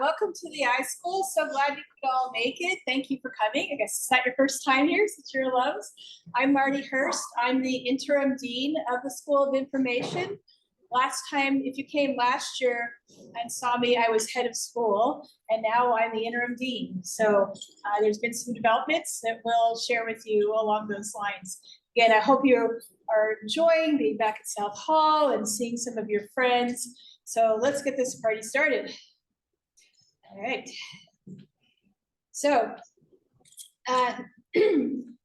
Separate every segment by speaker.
Speaker 1: welcome to the iSchool. So glad you could all make it. Thank you for coming. I guess it's not your first time here since you're alums. I'm Marti Hearst. I'm the interim dean of the School of Information. Last time, if you came last year and saw me, I was head of school, and now I'm the interim dean. So there's been some developments that we'll share with you along those lines. Again, I hope you are enjoying being back at South Hall and seeing some of your friends. So let's get this party started. All right. So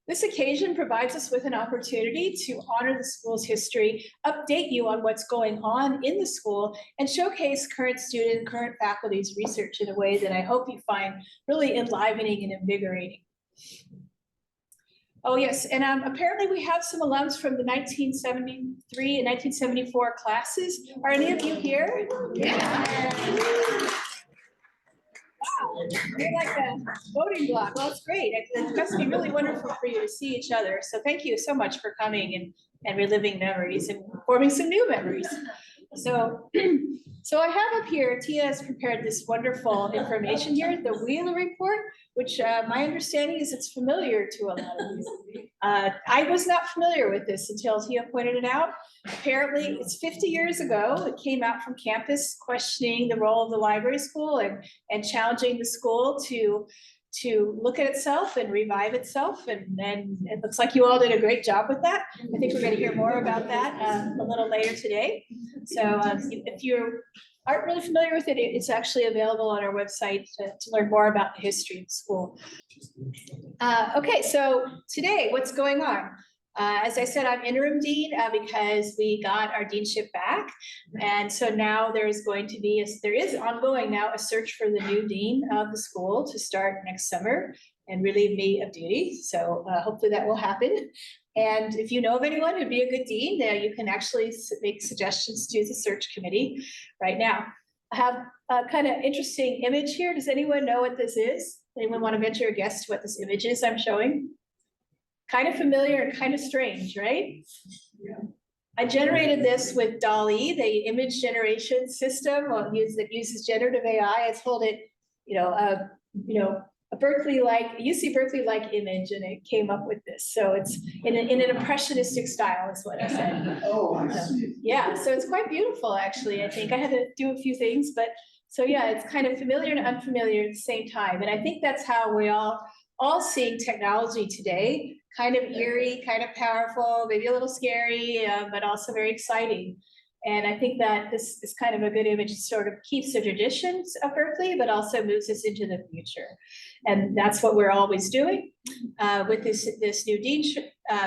Speaker 1: this occasion provides us with an opportunity to honor the school's history, update you on what's going on in the school, and showcase current student, current faculty's research in a way that I hope you find really enlivening and invigorating. Oh yes, and apparently we have some alums from the 1973 and 1974 classes. Are any of you here? Yeah. Wow, you're like a voting block. Well, it's great. It must be really wonderful for you to see each other. So thank you so much for coming and reliving memories and forming some new memories. So, so I have up here, Tia has prepared this wonderful information here, the Wheeler Report, which my understanding is it's familiar to a lot of you. I was not familiar with this until Tia pointed it out. Apparently, it's 50 years ago. It came out from campus questioning the role of the library school and challenging the school to look at itself and revive itself. And it looks like you all did a great job with that. I think we're going to hear more about that a little later today. So if you aren't really familiar with it, it's actually available on our website to learn more about the history of the school. Okay, so today, what's going on? As I said, I'm interim dean because we got our deanship back. And so now there is ongoing now a search for the new dean of the school to start next summer and relieve me of duty. So hopefully that will happen. And if you know of anyone who'd be a good dean, you can actually make suggestions to the search committee right now. I have a kind of interesting image here. Does anyone know what this is? Anyone want to venture a guess to what this image is I'm showing? Kind of familiar and kind of strange, right? Yeah. I generated this with DALL-E, the image generation system that uses generative AI. I told it, a Berkeley-like, UC Berkeley-like image, and it came up with this. So it's in an impressionistic style, is what I said. Oh, I see. Yeah, so it's quite beautiful, actually. I think I had to do a few things, but so yeah, it's kind of familiar and unfamiliar at the same time. And I think that's how we all seeing technology today. Kind of eerie, kind of powerful, maybe a little scary, but also very exciting. And I think that this is kind of a good image. It sort of keeps the traditions of Berkeley, but also moves us into the future. And that's what we're always doing with this new dean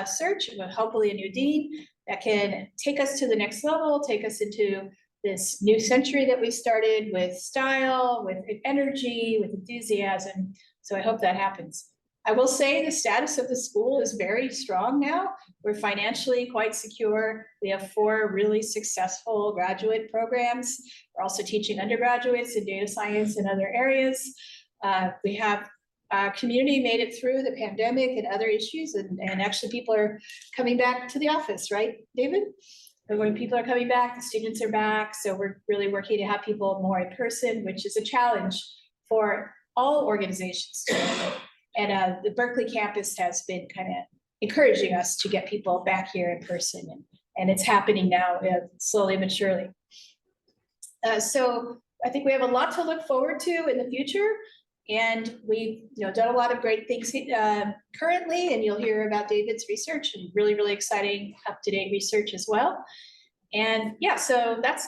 Speaker 1: search, hopefully a new dean that can take us to the next level, take us into this new century that we started with style, with energy, with enthusiasm. So I hope that happens. I will say the status of the school is very strong now. We're financially quite secure. We have 4 really successful graduate programs. We're also teaching undergraduates in data science and other areas. We have our community made it through the pandemic and other issues, and actually people are coming back to the office, right, David? And when people are coming back, the students are back. So we're really working to have people more in person, which is a challenge for all organizations today. And the Berkeley campus has been kind of encouraging us to get people back here in person, and it's happening now slowly but surely. So I think we have a lot to look forward to in the future, and we've done a lot of great things currently, and you'll hear about David's research and really, really exciting up-to-date research as well. And yeah, so that's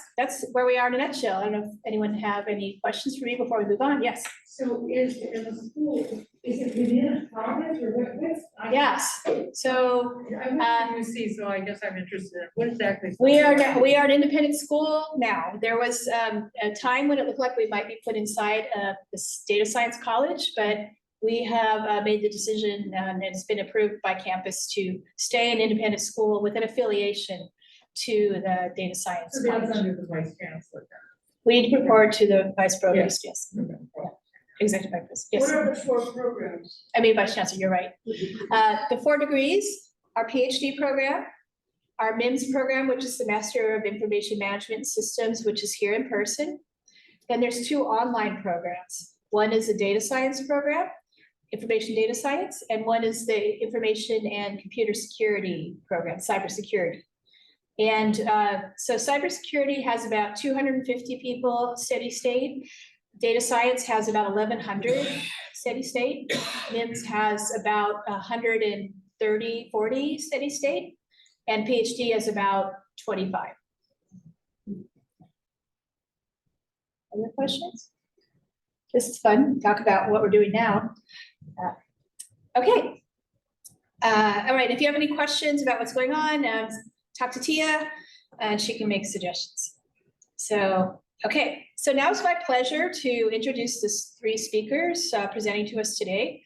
Speaker 1: where we are in a nutshell. I don't know if anyone have any questions for me before we move on. Yes.
Speaker 2: So is the school, is it within a province or what's?
Speaker 1: Yes. So
Speaker 2: I went to UC, so I guess I'm interested in what exactly.
Speaker 1: We are an independent school now. There was a time when it looked like we might be put inside this data science college, but we have made the decision, and it's been approved by campus to stay an independent school with an affiliation to the data science
Speaker 2: so
Speaker 1: college.
Speaker 2: That's under the vice chancellor.
Speaker 1: We report to the vice provost, yes.
Speaker 2: Okay.
Speaker 1: Yeah. Executive vice, yes.
Speaker 2: What are the 4 programs?
Speaker 1: I mean, vice chancellor, you're right. The 4 degrees, our Ph.D. program, our MIMS program, which is the Master of Information Management Systems, which is here in person. And there's 2 online programs. One is a data science program, information data science, and one is the information and computer security program, cybersecurity. And so cybersecurity has about 250 people steady state. Data science has about 1,100 steady state. MIMS has about 130, 40 steady state. And PhD has about 25. Other questions? This is fun, talk about what we're doing now. Okay. All right, if you have any questions about what's going on, talk to Tia and she can make suggestions. So, okay, so now it's my pleasure to introduce the 3 speakers presenting to us today.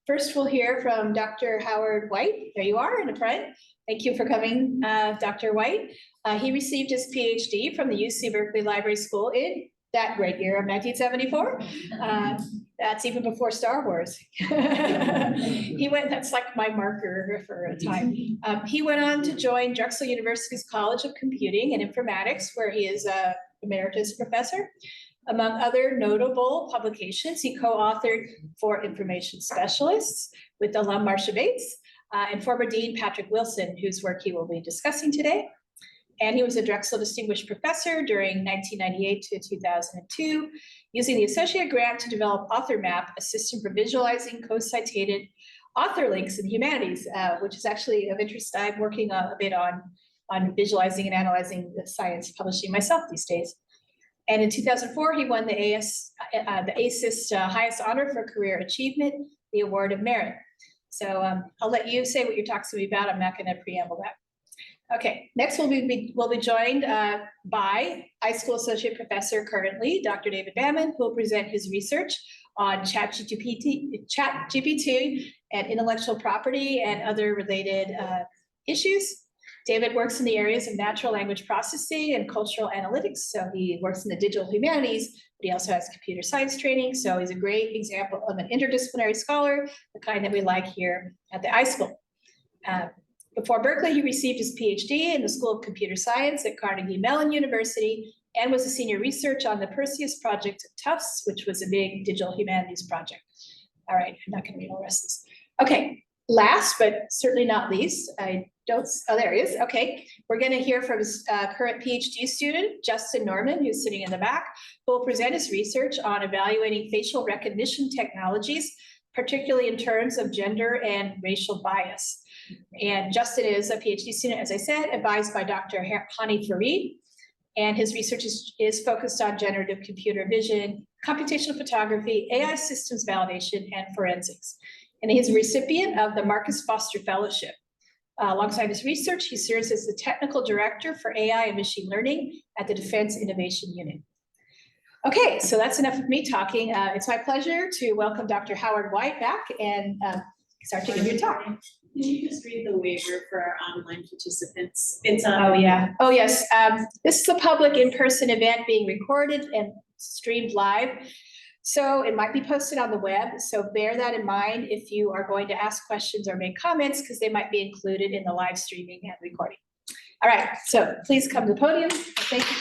Speaker 1: First, we'll hear from Dr. Howard White. There you are in the front. Thank you for coming, Dr. White. He received his PhD from the UC Berkeley Library School in that great year of 1974. That's even before Star Wars. That's like my marker for a time. He went on to join Drexel University's College of Computing and Informatics, where he is a Emeritus professor. Among other notable publications, he co-authored for Information Specialists with alum Marcia Bates and former Dean Patrick Wilson, whose work he will be discussing today. And he was a Drexel Distinguished Professor during 1998 to 2002, using the associate grant to develop AuthorMap, a system for visualizing co-citated author links in the humanities, which is actually of interest. I'm working a bit on visualizing and analyzing the science publishing myself these days. And in 2004, he won the ASIST highest honor for career achievement, the Award of Merit. So I'll let you say what your talk's going to be about. I'm not going to preamble that. Okay, next we'll be joined by iSchool Associate Professor currently, Dr. David Bamman, who will present his research on ChatGPT and intellectual property and other related issues. David works in the areas of natural language processing and cultural analytics. So he works in the digital humanities, but he also has computer science training. So he's a great example of an interdisciplinary scholar, the kind that we like here at the iSchool. Before Berkeley, he received his PhD in the School of Computer Science at Carnegie Mellon University and was a senior researcher on the Perseus project at Tufts, which was a big digital humanities project. All right, I'm not going to read all the rest of this. Okay, last but certainly not least, there he is. Okay, we're going to hear from his current PhD student, Justin Norman, who's sitting in the back, who will present his research on evaluating facial recognition technologies, particularly in terms of gender and racial bias. And Justin is a PhD student, as I said, advised by Dr. Hani Farid. And his research is focused on generative computer vision, computational photography, AI systems validation, and forensics. And he's a recipient of the Marcus Foster Fellowship. Alongside his research, he serves as the technical director for AI and machine learning at the Defense Innovation Unit. Okay, so that's enough of me talking. It's my pleasure to welcome Dr. Howard White back and start to give your talk.
Speaker 3: Can you just read the waiver for our online participants? It's on.
Speaker 1: Oh, yeah. Oh, yes. This is a public in-person event being recorded and streamed live. So it might be posted on the web. So bear that in mind if you are going to ask questions or make comments, because they might be included in the live streaming and recording. All right, so please come to the podium. Thank you.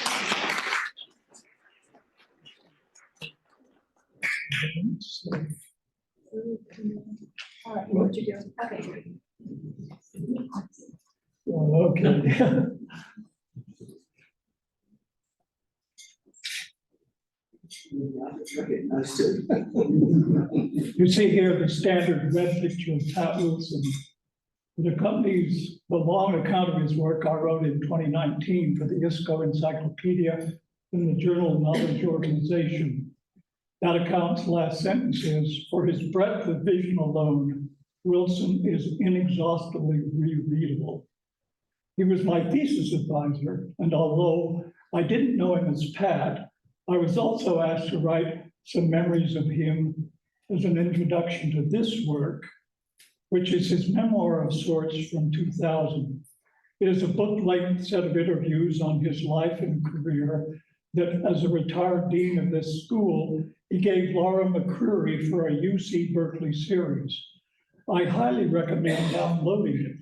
Speaker 1: All right, what you doing? Okay.
Speaker 4: Well, okay. You see here the standard red picture of Pat Wilson. It accompanies the long account of his work I wrote in 2019 for the ISCO Encyclopedia in the Journal Knowledge Organization. That account's last sentence is, for his breadth of vision alone, Wilson is inexhaustibly rereadable. He was my thesis advisor, and although I didn't know him as Pat, I was also asked to write some memories of him as an introduction to this work, which is his memoir of sorts from 2000. It is a book-length set of interviews on his life and career that, as a retired dean of this school, he gave Laura McCreary for a UC Berkeley series. I highly recommend downloading it.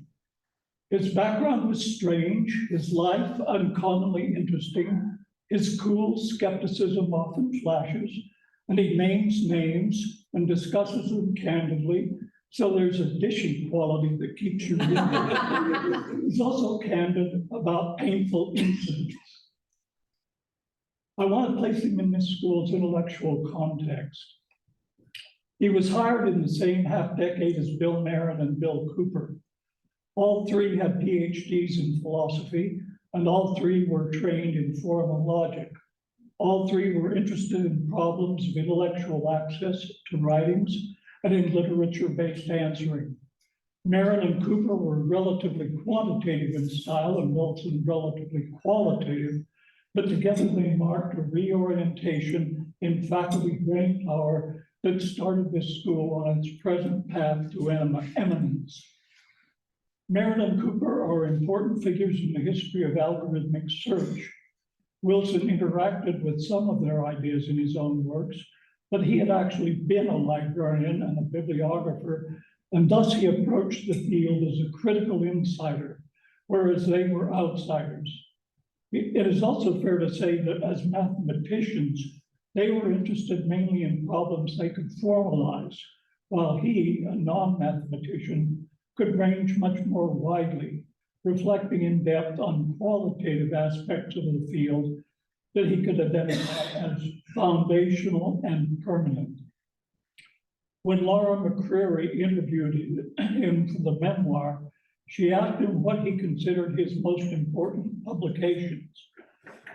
Speaker 4: His background was strange, his life uncommonly interesting, His cool skepticism often flashes, and he names names and discusses them candidly, so there's a dishy quality that keeps you reading. He's also candid about painful incidents. I want to place him in this school's intellectual context. He was hired in the same half-decade as Bill Marin and Bill Cooper. All three had PhDs in philosophy, and all three were trained in formal logic. All three were interested in problems of intellectual access to writings and in literature-based answering. Marin and Cooper were relatively quantitative in style and Wilson relatively qualitative, but together they marked a reorientation in faculty brainpower that started this school on its present path to eminence. Marin and Cooper are important figures in the history of algorithmic search. Wilson interacted with some of their ideas in his own works, but he had actually been a librarian and a bibliographer, and thus he approached the field as a critical insider, whereas they were outsiders. It is also fair to say that as mathematicians, they were interested mainly in problems they could formalize, while he, a non-mathematician, could range much more widely, reflecting in depth on qualitative aspects of the field that he could identify as foundational and permanent. When Laura McCreary interviewed him for the memoir, she asked him what he considered his most important publications.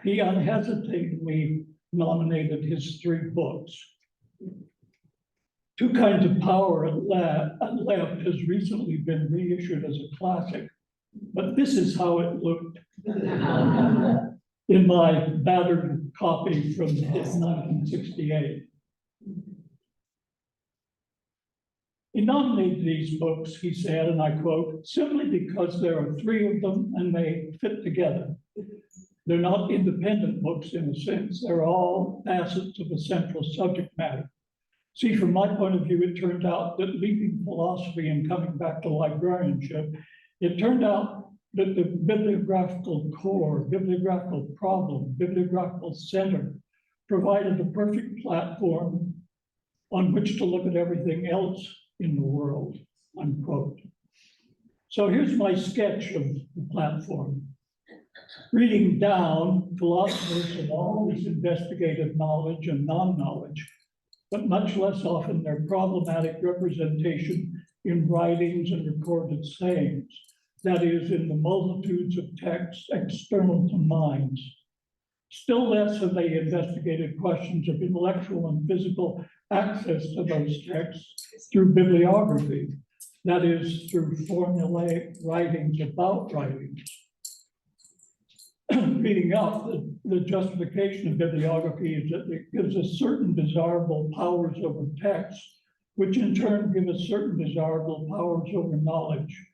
Speaker 4: He unhesitatingly nominated his 3 books. Two Kinds of Power at Left has recently been reissued as a classic, but this is how it looked in my battered copy from 1968. He nominated these books, he said, and I quote, simply because there are 3 of them and they fit together. They're not independent books in a sense, they're all facets of a central subject matter. See, from my point of view, it turned out that leaving philosophy and coming back to librarianship, it turned out that the bibliographical core, bibliographical problem, bibliographical center provided the perfect platform on which to look at everything else in the world, unquote. So here's my sketch of the platform. Reading down, philosophers have always investigated knowledge and non-knowledge, but much less often their problematic representation in writings and recorded sayings, that is, in the multitudes of texts external to minds. Still less have they investigated questions of intellectual and physical access to those texts through bibliography, that is, through formulaic writings about writings. Reading up, the justification of bibliography is that it gives us certain desirable powers over text, which in turn give us certain desirable powers over knowledge.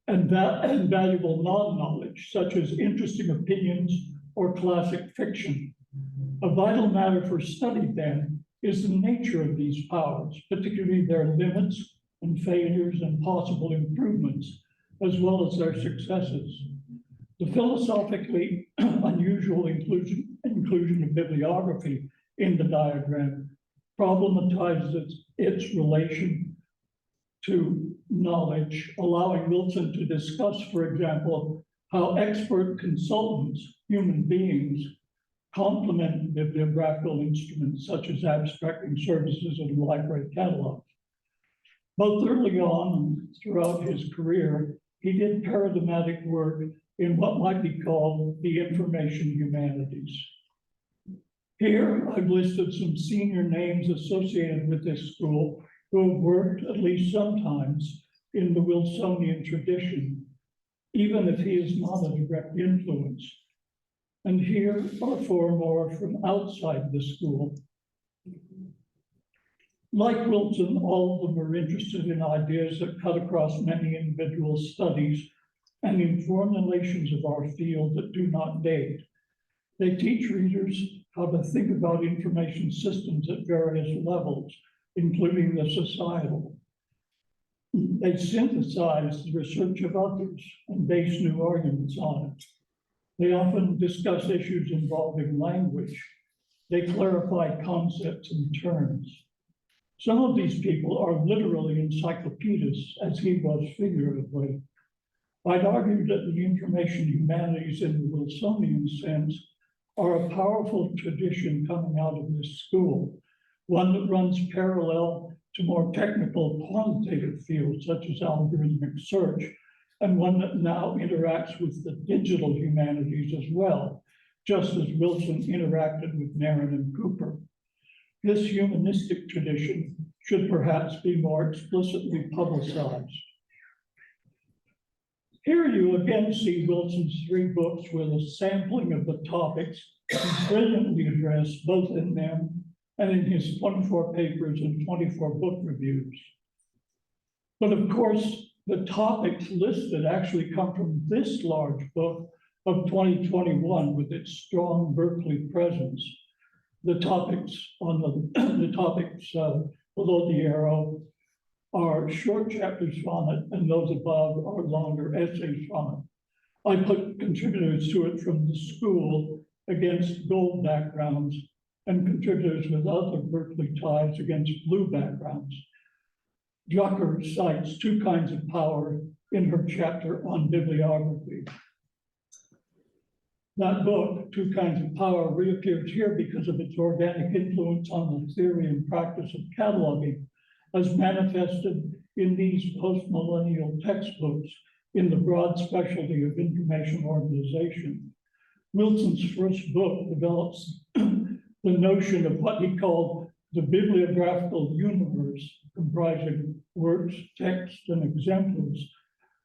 Speaker 4: And valuable non-knowledge, such as interesting opinions or classic fiction. A vital matter for study, then, is the nature of these powers, particularly their limits and failures and possible improvements, as well as their successes. The philosophically unusual inclusion of bibliography in the diagram problematizes its relation to knowledge, allowing Wilson to discuss, for example, how expert consultants, human beings, complement bibliographical instruments such as abstracting services and library catalogs. Both early on and throughout his career, he did paradigmatic work in what might be called the information humanities. Here, I've listed some senior names associated with this school who have worked, at least sometimes, in the Wilsonian tradition, even if he is not a direct influence. And here are 4 more from outside the school. Like Wilson, all of them are interested in ideas that cut across many individual studies and in formulations of our field that do not date. They teach readers how to think about information systems at various levels, including the societal. They synthesize the research of others and base new arguments on it. They often discuss issues involving language. They clarify concepts and terms. Some of these people are literally encyclopedists, as he was figuratively. I'd argue that the information humanities in the Wilsonian sense are a powerful tradition coming out of this school, one that runs parallel to more technical quantitative fields such as algorithmic search, and one that now interacts with the digital humanities as well, just as Wilson interacted with Nairn and Cooper. This humanistic tradition should perhaps be more explicitly publicized. Here you again see Wilson's 3 books with a sampling of the topics brilliantly addressed both in them and in his 24 papers and 24 book reviews. But of course, the topics listed actually come from this large book of 2021 with its strong Berkeley presence. The topics on the topics below the arrow are short chapters from it, and those above are longer essays from it. I put contributors to it from the school against gold backgrounds and contributors with other Berkeley ties against blue backgrounds. Drucker cites 2 kinds of power in her chapter on bibliography. That book, 2 Kinds of Power, reappears here because of its organic influence on the theory and practice of cataloging, as manifested in these post-millennial textbooks in the broad specialty of information organization. Wilson's first book develops the notion of what he called the bibliographical universe, comprising works, texts, and exemplars,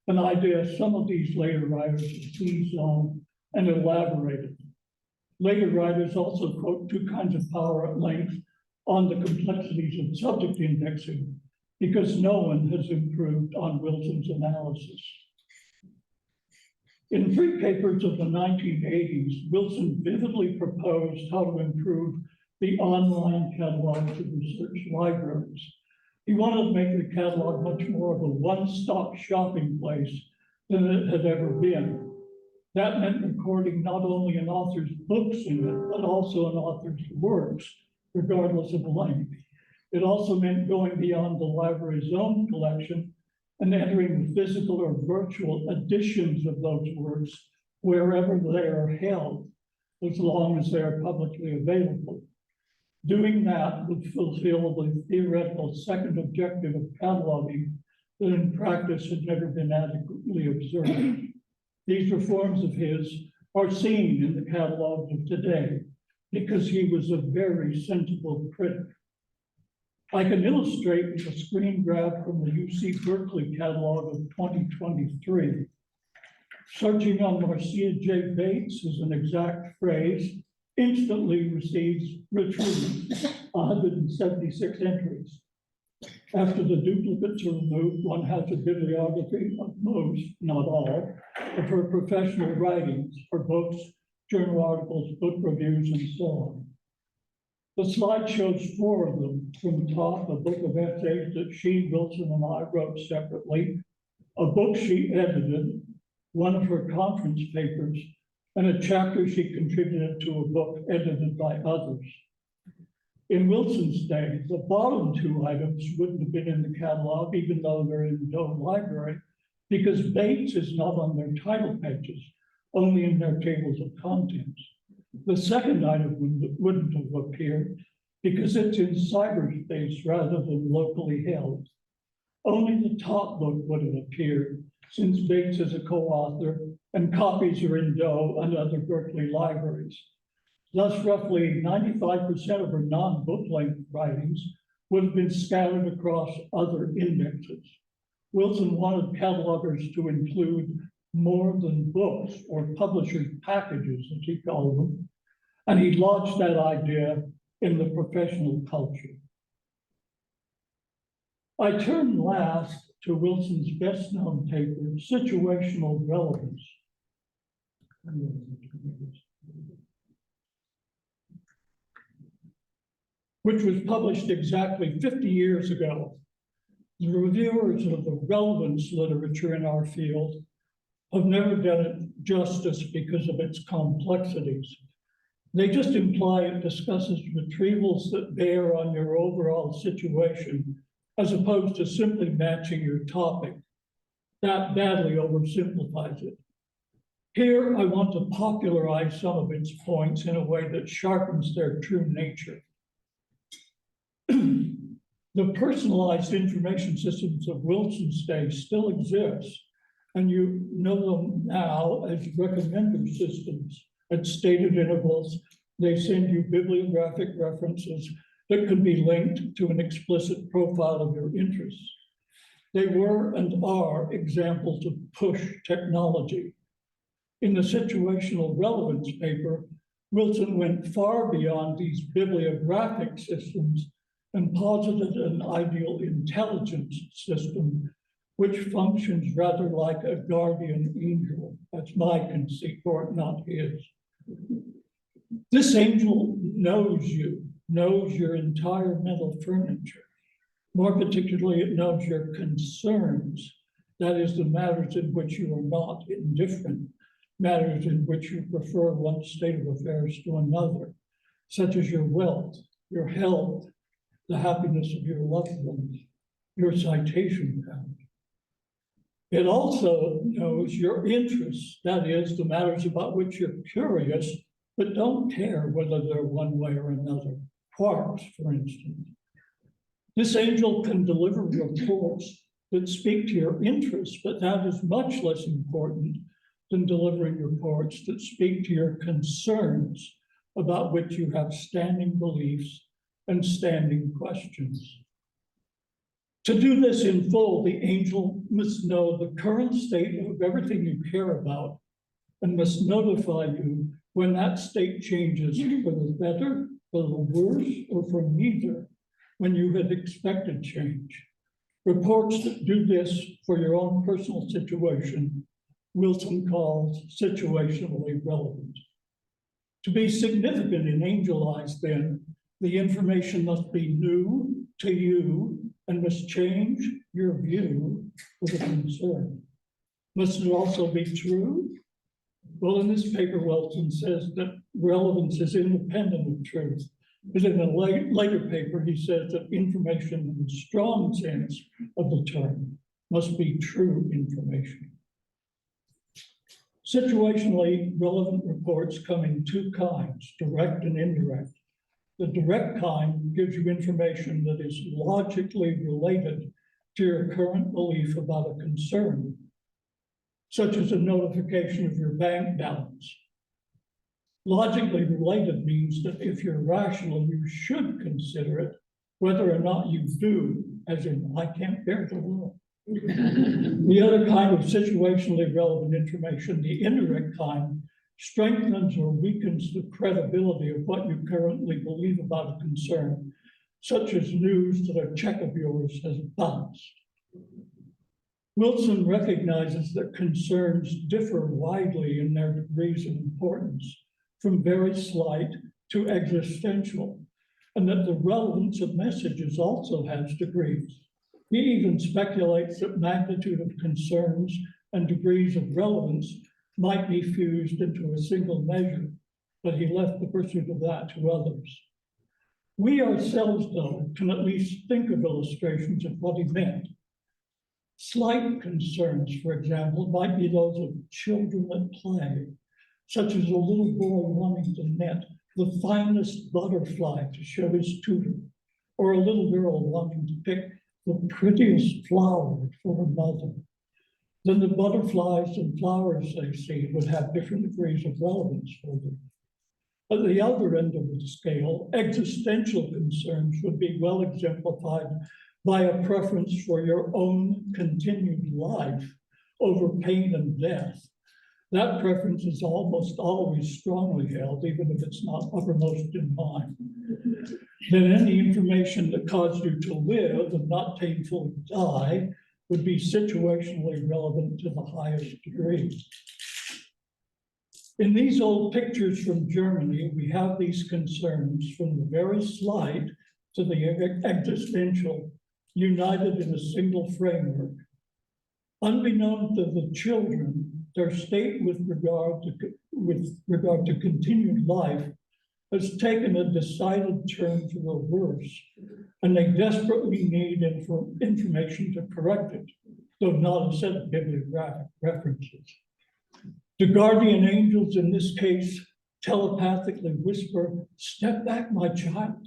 Speaker 4: an idea some of these later writers have seized on and elaborated. Later writers also quote 2 Kinds of Power at length on the complexities of subject indexing, because no one has improved on Wilson's analysis. In 3 papers of the 1980s, Wilson vividly proposed how to improve the online catalogs of research libraries. He wanted to make the catalog much more of a one-stop shopping place than it had ever been. That meant recording not only an author's books in it, but also an author's works, regardless of length. It also meant going beyond the library's own collection and entering the physical or virtual editions of those works wherever they are held, as long as they are publicly available. Doing that would fulfill the theoretical second objective of cataloging that in practice had never been adequately observed. These reforms of his are seen in the catalogs of today because he was a very sensible critic. I can illustrate with a screen grab from the UC Berkeley catalog of 2023. Searching on Marcia J. Bates as an exact phrase instantly retrieves 176 entries. After the duplicates are removed, one has a bibliography of most, not all, of her professional writings, her books, journal articles, book reviews, and so on. The slide shows 4 of them. From the top, a book of essays that she, Wilson, and I wrote separately, a book she edited, one of her conference papers, and a chapter she contributed to a book edited by others. In Wilson's day, the bottom 2 items wouldn't have been in the catalog, even though they're in the Doe Library, because Bates is not on their title pages, only in their tables of contents. The second item wouldn't have appeared because it's in cyberspace rather than locally held. Only the top book would have appeared since Bates is a co-author and copies are in Doe and other Berkeley libraries. Thus, roughly 95% of her non-book length writings would have been scattered across other indexes. Wilson wanted catalogers to include more than books or publishers' packages, as he called them, and he launched that idea in the professional culture. I turn last to Wilson's best-known paper, Situational Relevance, which was published exactly 50 years ago. The reviewers of the relevance literature in our field have never done it justice because of its complexities. They just imply it discusses retrievals that bear on your overall situation, as opposed to simply matching your topic. That badly oversimplifies it. Here, I want to popularize some of its points in a way that sharpens their true nature. The personalized information systems of Wilson's day still exist, and you know them now as recommender systems. At stated intervals, they send you bibliographic references that can be linked to an explicit profile of your interests. They were and are examples of push technology. In the situational relevance paper, Wilson went far beyond these bibliographic systems and posited an ideal intelligence system, which functions rather like a guardian angel. That's my conceit for it, not his. This angel knows you, knows your entire mental furniture. More particularly, it knows your concerns, that is, the matters in which you are not indifferent, matters in which you prefer one state of affairs to another, such as your wealth, your health, the happiness of your loved ones, your citation count. It also knows your interests, that is, the matters about which you're curious, but don't care whether they're one way or another. Quarks, for instance. This angel can deliver reports that speak to your interests, but that is much less important than delivering reports that speak to your concerns about which you have standing beliefs and standing questions. To do this in full, the angel must know the current state of everything you care about and must notify you when that state changes for the better, for the worse, or for neither, when you had expected change. Reports that do this for your own personal situation, Wilson calls situationally relevant. To be significant in angel eyes, then, the information must be new to you and must change your view with a concern. Must it also be true? Well, in this paper, Wilson says that relevance is independent of truth. But in a later paper, he says that information in the strong sense of the term must be true information. Situationally relevant reports come in two kinds, direct and indirect. The direct kind gives you information that is logically related to your current belief about a concern, such as a notification of your bank balance. Logically related means that if you're rational, you should consider it, whether or not you do, as in, I can't bear to look. The other kind of situationally relevant information, the indirect kind, strengthens or weakens the credibility of what you currently believe about a concern, such as news that a check of yours has bounced. Wilson recognizes that concerns differ widely in their degrees of importance, from very slight to existential, and that the relevance of messages also has degrees. He even speculates that magnitude of concerns and degrees of relevance might be fused into a single measure, but he left the pursuit of that to others. We ourselves, though, can at least think of illustrations of what he meant. Slight concerns, for example, might be those of children at play, such as a little boy wanting to net the finest butterfly to show his tutor, or a little girl wanting to pick the prettiest flower for her mother. Then the butterflies and flowers they see would have different degrees of relevance for them. At the other end of the scale, existential concerns would be well exemplified by a preference for your own continued life over pain and death. That preference is almost always strongly held, even if it's not uppermost in mind. Then any information that caused you to live and not painfully die would be situationally relevant to the highest degree. In these old pictures from Germany, we have these concerns from the very slight to the existential, united in a single framework. Unbeknown to the children, their state with regard to continued life has taken a decided turn for the worse, and they desperately need information to correct it, though not a set of bibliographic references. The guardian angels in this case telepathically whisper, "Step back, my child,"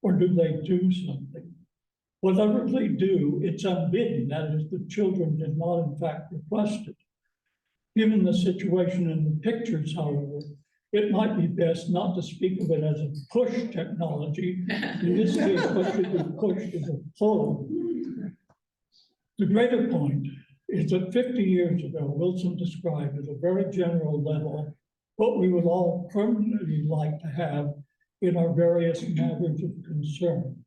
Speaker 4: or do they do something? Whatever they do, it's unbidden, that is, the children did not in fact request it. Given the situation in the pictures, however, it might be best not to speak of it as a push technology. In this case, what should be pushed is a pull. The greater point is that 50 years ago, Wilson described at a very general level what we would all permanently like to have in our various matters of concern.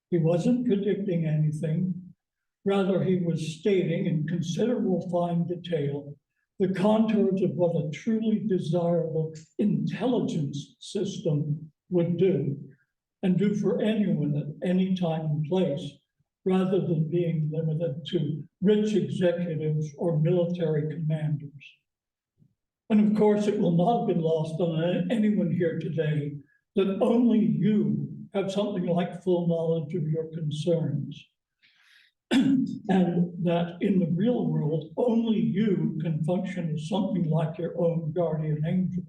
Speaker 4: He wasn't predicting anything. Rather, he was stating in considerable fine detail the contours of what a truly desirable intelligence system would do, and do for anyone at any time and place, rather than being limited to rich executives or military commanders. And of course, it will not have been lost on anyone here today that only you have something like full knowledge of your concerns. And that in the real world, only you can function as something like your own guardian angel.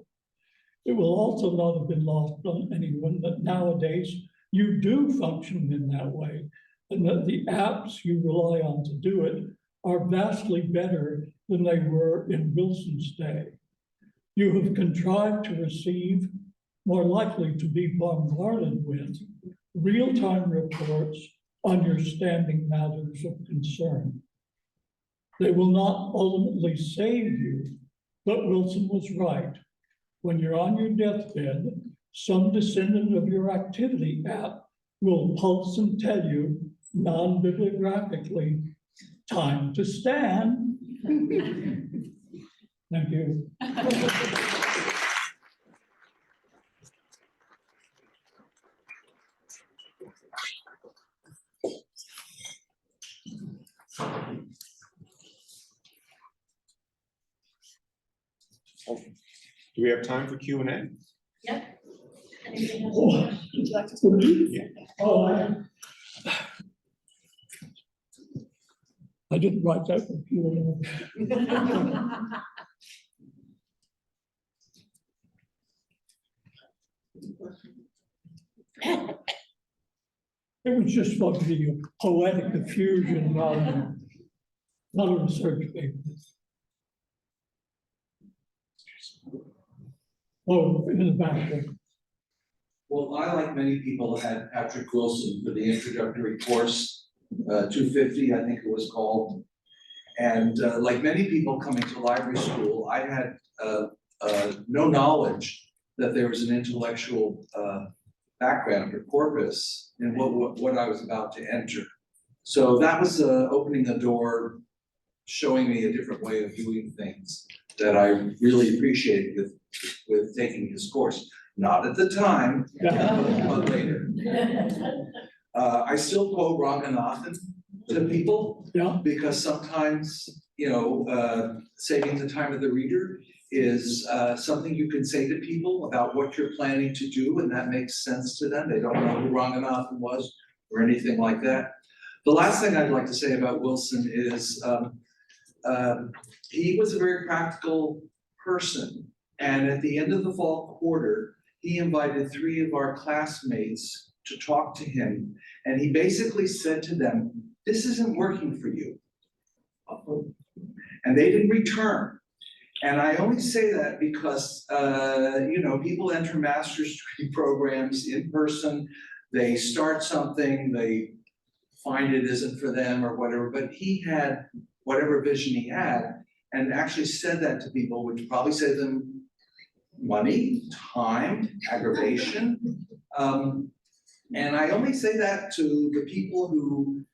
Speaker 4: It will also not have been lost on anyone that nowadays you do function in that way, and that the apps you rely on to do it are vastly better than they were in Wilson's day. You have contrived to receive, more likely to be bombarded with, real-time reports on your standing matters of concern. They will not ultimately save you, but Wilson was right. When you're on your deathbed, some descendant of your activity app will pulse and tell you, non-bibliographically, time to stand. Thank you.
Speaker 5: Do we have time for Q&A?
Speaker 3: Yep. Anything else?
Speaker 4: Oh,
Speaker 3: Would you like to?
Speaker 5: Yeah.
Speaker 4: oh, I didn't write that for you. It was just supposed to be a poetic effusion, not a research paper. Oh, in the back there.
Speaker 6: Well, I, like many people, had Patrick Wilson for the introductory course, 250, I think it was called. And like many people coming to library school, I had no knowledge that there was an intellectual background or corpus in what I was about to enter. So that was opening a door, showing me a different way of doing things that I really appreciated with taking his course. Not at the time, but later. I still quote Ranganathan to people, because sometimes, you know, saving the time of the reader is something you can say to people about what you're planning to do, and that makes sense to them. They don't know who Ranganathan was or anything like that. The last thing I'd like to say about Wilson is he was a very practical person. And at the end of the fall quarter, he invited 3 of our classmates to talk to him. And he basically said to them, "This isn't working for you." And they didn't return. And I only say that because, you know, people enter master's degree programs in person, they start something, they find it isn't for them or whatever, but he had whatever vision he had and actually said that to people, which probably saved them money, time, aggravation. And I only say that to the people who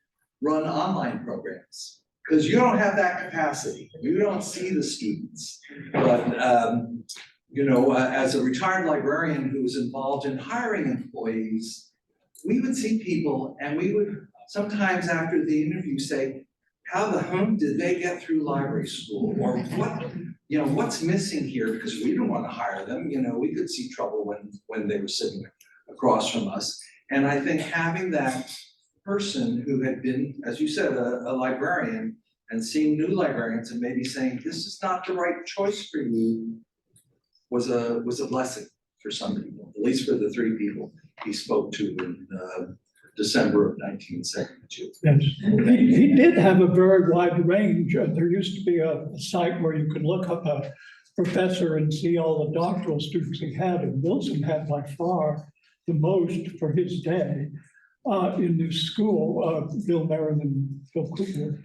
Speaker 6: run online programs, because you don't have that capacity. You don't see the students. But, you know, as a retired librarian who was involved in hiring employees, we would see people and we would sometimes after the interview say, how the hell did they get through library school? Or what, you know, what's missing here? Because we didn't want to hire them, you know, we could see trouble when they were sitting across from us. And I think having that person who had been, as you said, a librarian, and seeing new librarians and maybe saying, this is not the right choice for you, was a blessing for some people, at least for the 3 people he spoke to in December of 1972.
Speaker 4: Yes, he did have a very wide range. There used to be a site where you could look up a professor and see all the doctoral students he had, and Wilson had by far the most for his day in this school. Bill Marin and Phil Kugler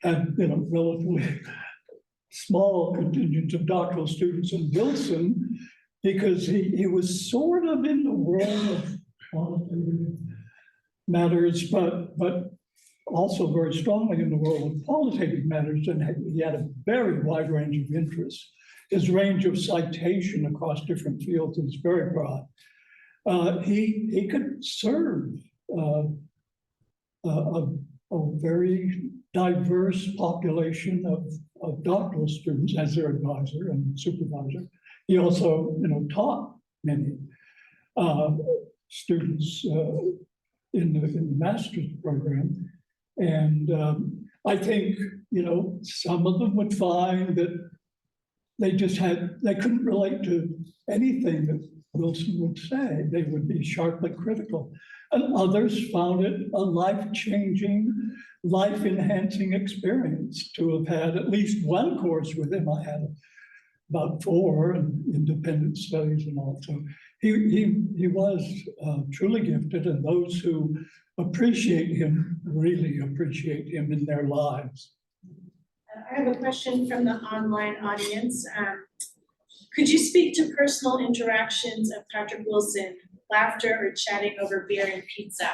Speaker 4: had, you know, relatively small contingents of doctoral students, and Wilson, because he was sort of in the world of qualitative matters, but also very strongly in the world of qualitative matters, and he had a very wide range of interests. His range of citation across different fields is very broad. He could serve a very diverse population of doctoral students as their advisor and supervisor. He also, you know, taught many students in the master's program. And I think, you know, some of them would find that they couldn't relate to anything that Wilson would say. They would be sharply critical. And others found it a life-changing, life-enhancing experience to have had at least one course with him. I had about 4 in independent studies and all. So he was truly gifted, and those who appreciate him really appreciate him in their lives.
Speaker 3: I have a question from the online audience. Could you speak to personal interactions of Patrick Wilson, laughter or chatting over beer and pizza?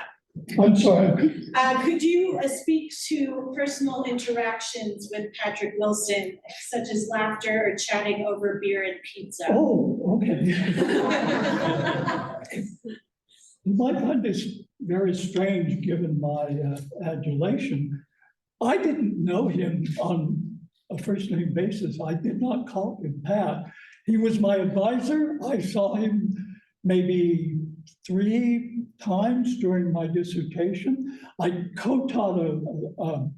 Speaker 4: I'm sorry.
Speaker 3: Could you speak to personal interactions with Patrick Wilson, such as laughter or chatting over beer and pizza?
Speaker 4: Oh, okay. You might find this very strange given my adulation. I didn't know him on a first name basis. I did not call him Pat. He was my advisor. I saw him maybe 3 times during my dissertation. I co-taught a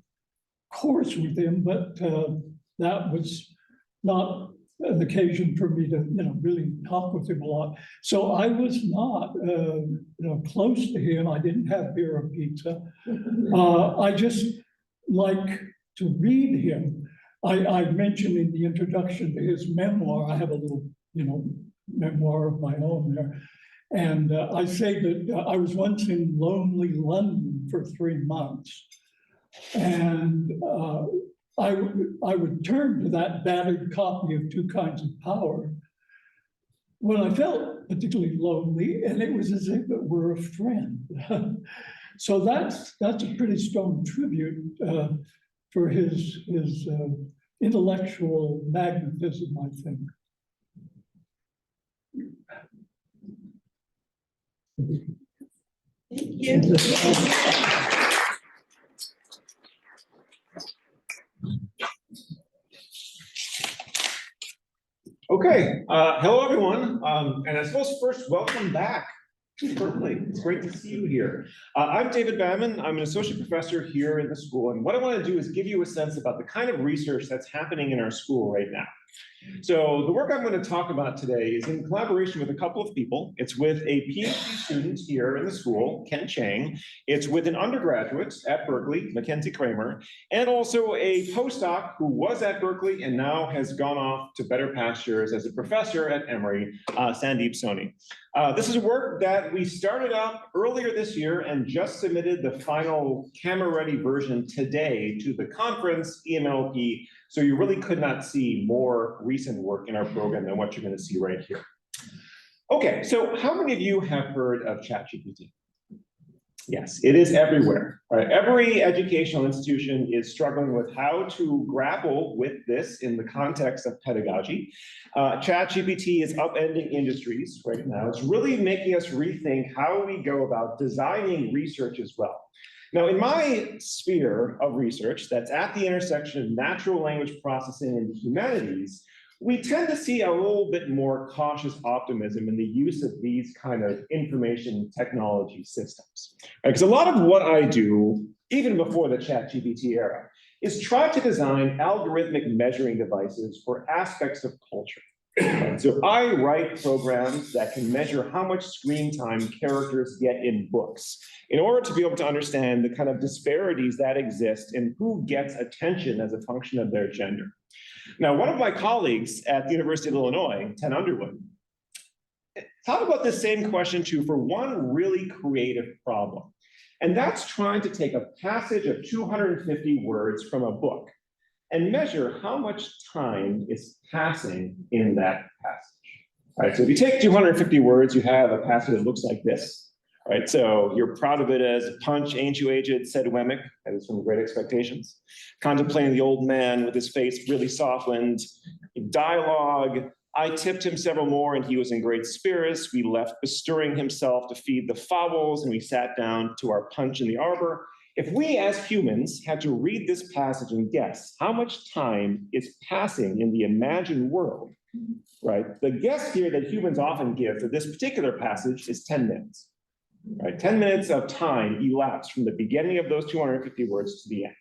Speaker 4: course with him, but that was not an occasion for me to, you know, really talk with him a lot. So I was not, you know, close to him. I didn't have beer or pizza. I just like to read him. I mentioned in the introduction to his memoir, I have a little, you know, memoir of my own there. And I say that I was once in lonely London for 3 months. And I would turn to that battered copy of Two Kinds of Power when I felt particularly lonely, and it was as if it were a friend. So that's a pretty strong tribute for his intellectual magnetism, I think.
Speaker 3: Thank you.
Speaker 5: Okay, hello everyone, and I suppose first, welcome back to Berkeley. It's great to see you here. I'm David Bamman. I'm an associate professor here in the school, and what I want to do is give you a sense about the kind of research that's happening in our school right now. So the work I'm going to talk about today is in collaboration with a couple of people. It's with a Ph.D. student here in the school, Ken Chang. It's with an undergraduate at Berkeley, Mackenzie Kramer, and also a postdoc who was at Berkeley and now has gone off to better pastures as a professor at Emory, Sandeep Soni. This is work that we started up earlier this year and just submitted the final camera-ready version today to the conference, EMLP. So you really could not see more recent work in our program than what you're going to see right here. Okay, so how many of you have heard of ChatGPT? Yes, it is everywhere. Right? Every educational institution is struggling with how to grapple with this in the context of pedagogy. ChatGPT is upending industries right now. It's really making us rethink how we go about designing research as well. Now, in my sphere of research that's at the intersection of natural language processing and the humanities, we tend to see a little bit more cautious optimism in the use of these kind of information technology systems. Because a lot of what I do, even before the ChatGPT era, is try to design algorithmic measuring devices for aspects of culture. So I write programs that can measure how much screen time characters get in books in order to be able to understand the kind of disparities that exist in who gets attention as a function of their gender. Now, one of my colleagues at the University of Illinois, Ted Underwood, thought about this same question too for one really creative problem. And that's trying to take a passage of 250 words from a book and measure how much time is passing in that passage. All right, so if you take 250 words, you have a passage that looks like this. All right, so you're proud of it as Punch, Ain't You Aged, said Wemmick, that is from Great Expectations. Contemplating the old man with his face really softened. Dialogue, I tipped him several more and he was in great spirits. We left bestirring himself to feed the fowls and we sat down to our punch in the arbor. If we as humans had to read this passage and guess how much time is passing in the imagined world, right? The guess here that humans often give for this particular passage is 10 minutes. Right, 10 minutes of time elapsed from the beginning of those 250 words to the end.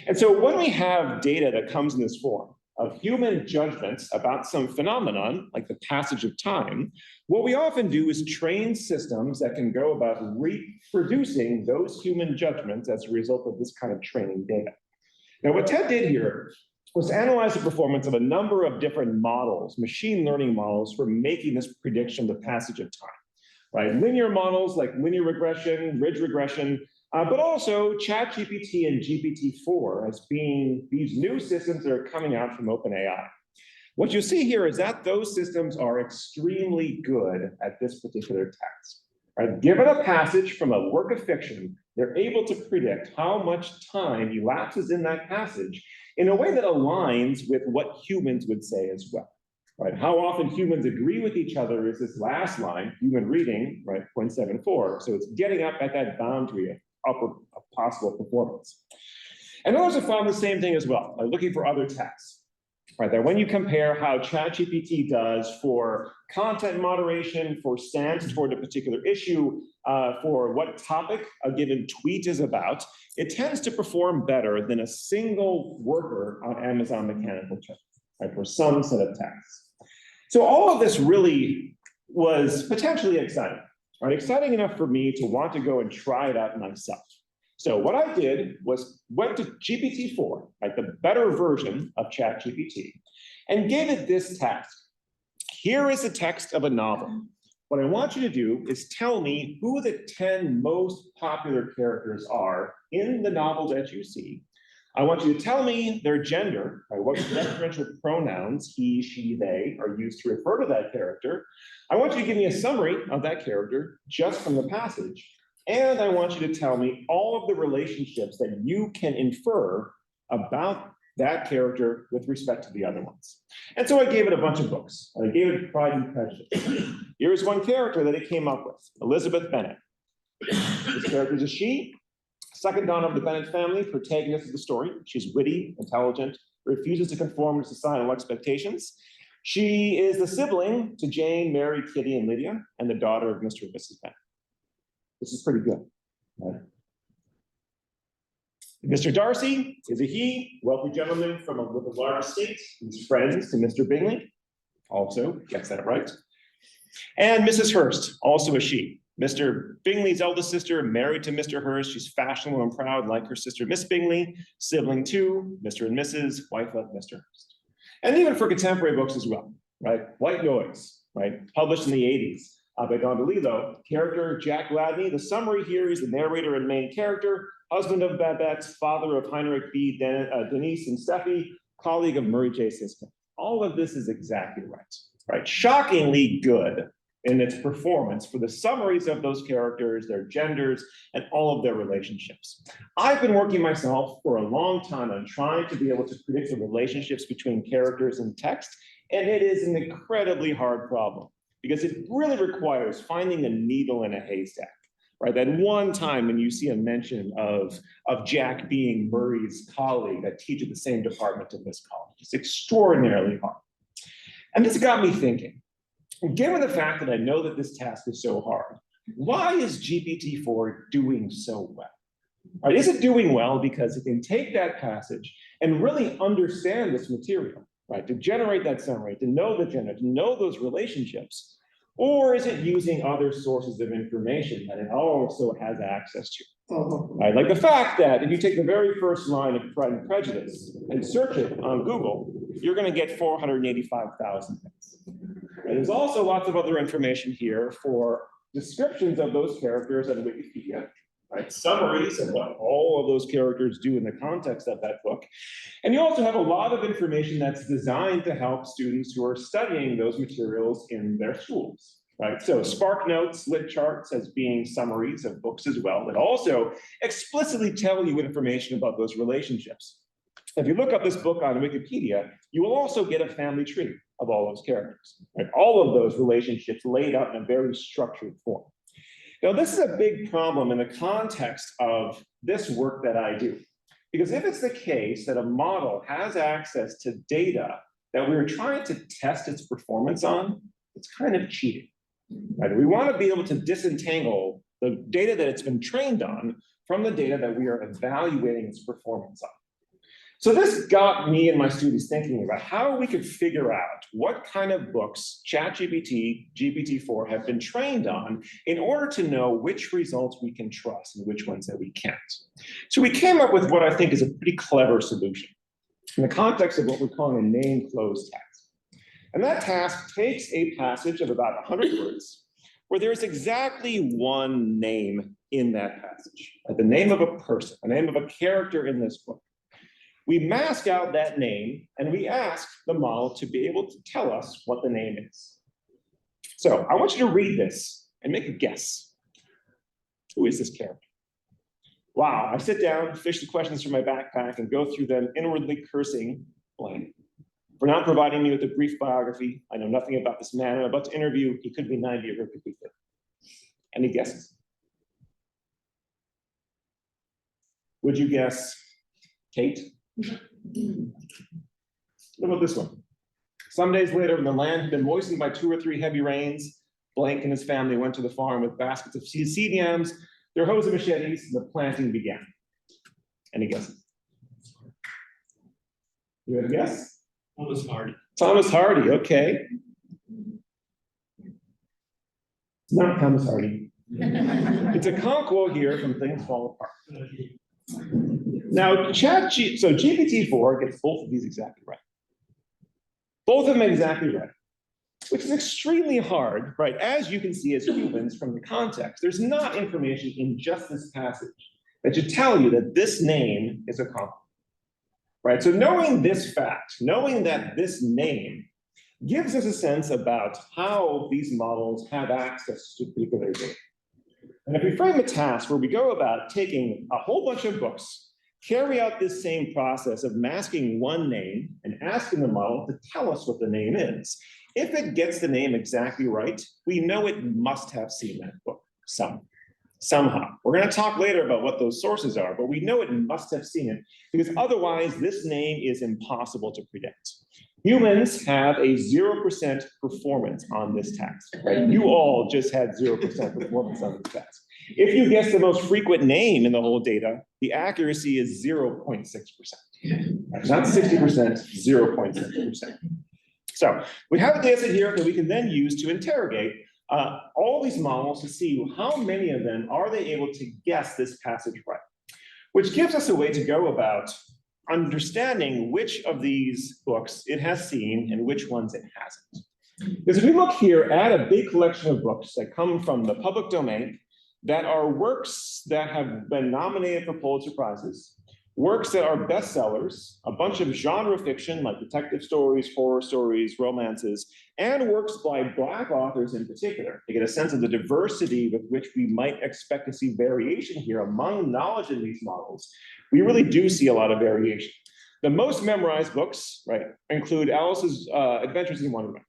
Speaker 5: And so when we have data that comes in this form of human judgments about some phenomenon, like the passage of time, what we often do is train systems that can go about reproducing those human judgments as a result of this kind of training data. Now, what Ted did here was analyze the performance of a number of different models, machine learning models, for making this prediction of the passage of time. Right, linear models like linear regression, ridge regression, but also ChatGPT and GPT-4 as being these new systems that are coming out from OpenAI. What you see here is that those systems are extremely good at this particular task. Right, given a passage from a work of fiction, they're able to predict how much time elapses in that passage in a way that aligns with what humans would say as well. Right, how often humans agree with each other is this last line, human reading, right, 0.74. So it's getting up at that boundary of upper possible performance. And others have found the same thing as well, like looking for other texts. Right, that when you compare how ChatGPT does for content moderation, for stance toward a particular issue, for what topic a given tweet is about, it tends to perform better than a single worker on Amazon Mechanical Turk, right, for some set of tasks. So all of this really was potentially exciting, right? Exciting enough for me to want to go and try it out myself. So what I did was went to GPT-4, like the better version of ChatGPT, and gave it this task. Here is the text of a novel. What I want you to do is tell me who the 10 most popular characters are in the novel that you see. I want you to tell me their gender, right, what referential pronouns he, she, they are used to refer to that character. I want you to give me a summary of that character just from the passage. And I want you to tell me all of the relationships that you can infer about that character with respect to the other ones. And so I gave it a bunch of books. I gave it Pride and Prejudice. Here's one character that it came up with, Elizabeth Bennet. This character is a she. Second daughter of the Bennet family, protagonist of the story. She's witty, intelligent, refuses to conform to societal expectations. She is the sibling to Jane, Mary, Kitty, and Lydia, and the daughter of Mr. and Mrs. Bennet. This is pretty good. Right? Mr. Darcy is a he, wealthy gentleman with a large estate. He's friends to Mr. Bingley, also gets that right. And Mrs. Hearst, also a she. Mr. Bingley's eldest sister, married to Mr. Hearst. She's fashionable and proud, like her sister, Miss Bingley. Sibling 2, Mr. and Mrs., wife of Mr. Hearst. And even for contemporary books as well, right? White Noise, right? Published in the 80s by Don DeLillo. Character, Jack Gladney. The summary here is the narrator and main character, husband of Babette, father of Heinrich B., Denise and Steffi, colleague of Murray J. Siskind. All of this is exactly right, right? Shockingly good in its performance for the summaries of those characters, their genders, and all of their relationships. I've been working myself for a long time on trying to be able to predict the relationships between characters and text, and it is an incredibly hard problem because it really requires finding a needle in a haystack. right? That one time when you see a mention of Jack being Murray's colleague that teaches the same department in this college. It's extraordinarily hard. And this got me thinking, given the fact that I know that this task is so hard, why is GPT-4 doing so well? Right, is it doing well because it can take that passage and really understand this material, right? To generate that summary, to know the gender, to know those relationships, or is it using other sources of information that it also has access to? Right, like the fact that if you take the very first line of Pride and Prejudice and search it on Google, you're going to get 485,000 hits. Right, there's also lots of other information here for descriptions of those characters on Wikipedia. Right, summaries of what all of those characters do in the context of that book. And you also have a lot of information that's designed to help students who are studying those materials in their schools. Right, so Spark Notes, Lit Charts as being summaries of books as well, that also explicitly tell you information about those relationships. If you look up this book on Wikipedia, you will also get a family tree of all those characters. Right, all of those relationships laid out in a very structured form. Now, this is a big problem in the context of this work that I do. Because if it's the case that a model has access to data that we're trying to test its performance on, it's kind of cheating. Right? We want to be able to disentangle the data that it's been trained on from the data that we are evaluating its performance on. So this got me and my students thinking about how we could figure out what kind of books ChatGPT, GPT-4 have been trained on in order to know which results we can trust and which ones that we can't. So we came up with what I think is a pretty clever solution in the context of what we're calling a name-close task. And that task takes a passage of about 100 words where there's exactly one name in that passage, like the name of a person, the name of a character in this book. We mask out that name and we ask the model to be able to tell us what the name is. So I want you to read this and make a guess. Who is this character? Wow, I sit down, fish the questions from my backpack and go through them inwardly cursing blank. For not providing me with a brief biography, I know nothing about this man I'm about to interview. He could be 90 or could be 50. Any guesses? Would you guess Kate? What about this one? Some days later, when the land had been moistened by 2 or 3 heavy rains, Blank and his family went to the farm with baskets of seed yams, their hoes and machetes, and the planting began. Any guesses? You have a guess?
Speaker 7: Thomas Hardy.
Speaker 5: Thomas Hardy, okay. It's not Thomas Hardy. It's a conquo here from Things Fall Apart. Now, so GPT-4 gets both of these exactly right. Both of them exactly right, which is extremely hard, right? As you can see as humans from the context, there's not information in just this passage that should tell you that this name is a conquo, right? So knowing this fact, knowing that this name gives us a sense about how these models have access to particular data. And if we frame a task where we go about taking a whole bunch of books, carry out this same process of masking one name and asking the model to tell us what the name is. If it gets the name exactly right, we know it must have seen that book somehow. We're going to talk later about what those sources are, but we know it must have seen it because otherwise this name is impossible to predict. Humans have a 0% performance on this task, right? You all just had 0% performance on this task. If you guess the most frequent name in the whole data, the accuracy is 0.6%. Not 60%, 0.6%. So we have a data set here that we can then use to interrogate all these models to see how many of them are they able to guess this passage right, which gives us a way to go about understanding which of these books it has seen and which ones it hasn't. Because if we look here at a big collection of books that come from the public domain, that are works that have been nominated for Pulitzer Prizes, works that are bestsellers, a bunch of genre fiction like detective stories, horror stories, romances, and works by Black authors in particular, to get a sense of the diversity with which we might expect to see variation here among knowledge in these models. We really do see a lot of variation. The most memorized books, right, include Alice's Adventures in Wonderland.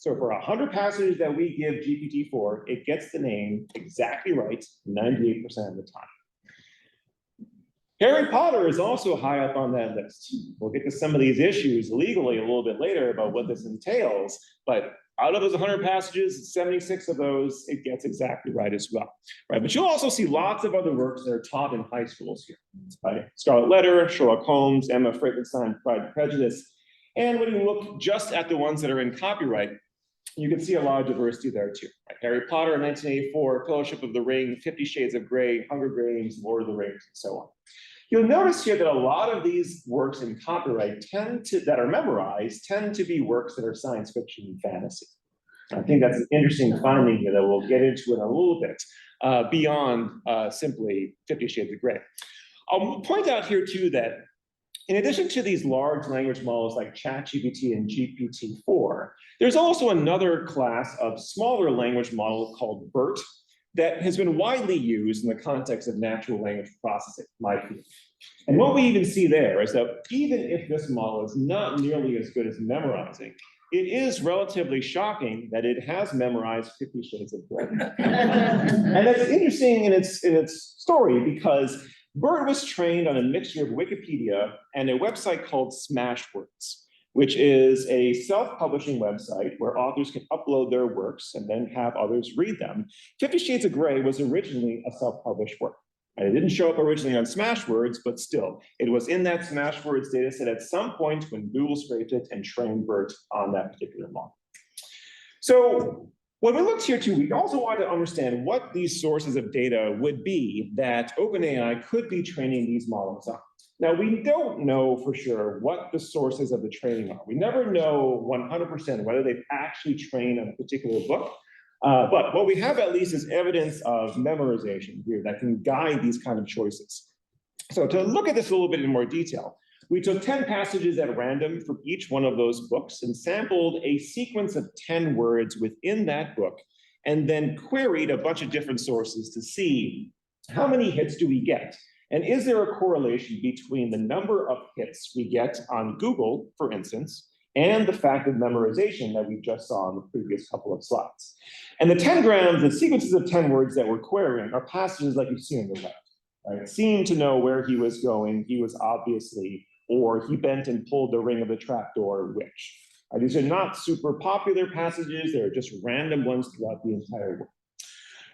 Speaker 5: So for 100 passages that we give GPT-4, it gets the name exactly right 98% of the time. Harry Potter is also high up on that list. We'll get to some of these issues legally a little bit later about what this entails, but out of those 100 passages, 76 of those, it gets exactly right as well, right? But you'll also see lots of other works that are taught in high schools here, right? Scarlet Letter, Sherlock Holmes, Emma Frankenstein, Pride and Prejudice. And when you look just at the ones that are in copyright, you can see a lot of diversity there too. Right? Harry Potter in 1984, Fellowship of the Ring, 50 Shades of Grey, Hunger Games, Lord of the Rings, and so on. You'll notice here that a lot of these works in copyright that are memorized tend to be works that are science fiction and fantasy. I think that's an interesting finding here that we'll get into in a little bit beyond simply 50 Shades of Grey. I'll point out here too that in addition to these large language models like ChatGPT and GPT-4, there's also another class of smaller language model called BERT that has been widely used in the context of natural language processing, my field. And what we even see there is that even if this model is not nearly as good as memorizing, it is relatively shocking that it has memorized 50 Shades of Grey. And that's interesting in its story because BERT was trained on a mixture of Wikipedia and a website called Smashwords, which is a self-publishing website where authors can upload their works and then have others read them. 50 Shades of Grey was originally a self-published work. And it didn't show up originally on Smashwords, but still, it was in that Smashwords data set at some point when Google scraped it and trained BERT on that particular model. So when we looked here too, we also wanted to understand what these sources of data would be that OpenAI could be training these models on. Now, we don't know for sure what the sources of the training are. We never know 100% whether they've actually trained on a particular book. But what we have at least is evidence of memorization here that can guide these kind of choices. So to look at this a little bit in more detail, we took 10 passages at random from each one of those books and sampled a sequence of 10 words within that book, and then queried a bunch of different sources to see how many hits do we get? And is there a correlation between the number of hits we get on Google, for instance, and the fact of memorization that we just saw in the previous couple of slides? And the 10 grams, the sequences of 10 words that we're querying are passages like you see on the left. Right? Seemed to know where he was going. He was obviously, or he bent and pulled the ring of the trapdoor, which. These are not super popular passages. They're just random ones throughout the entire work.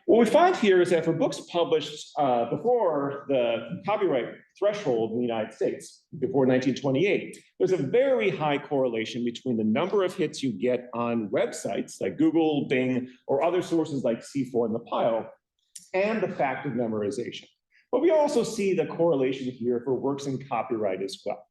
Speaker 5: What we find here is that for books published before the copyright threshold in the United States, before 1928, there's a very high correlation between the number of hits you get on websites like Google, Bing, or other sources like C4 in the pile, and the fact of memorization. But we also see the correlation here for works in copyright as well.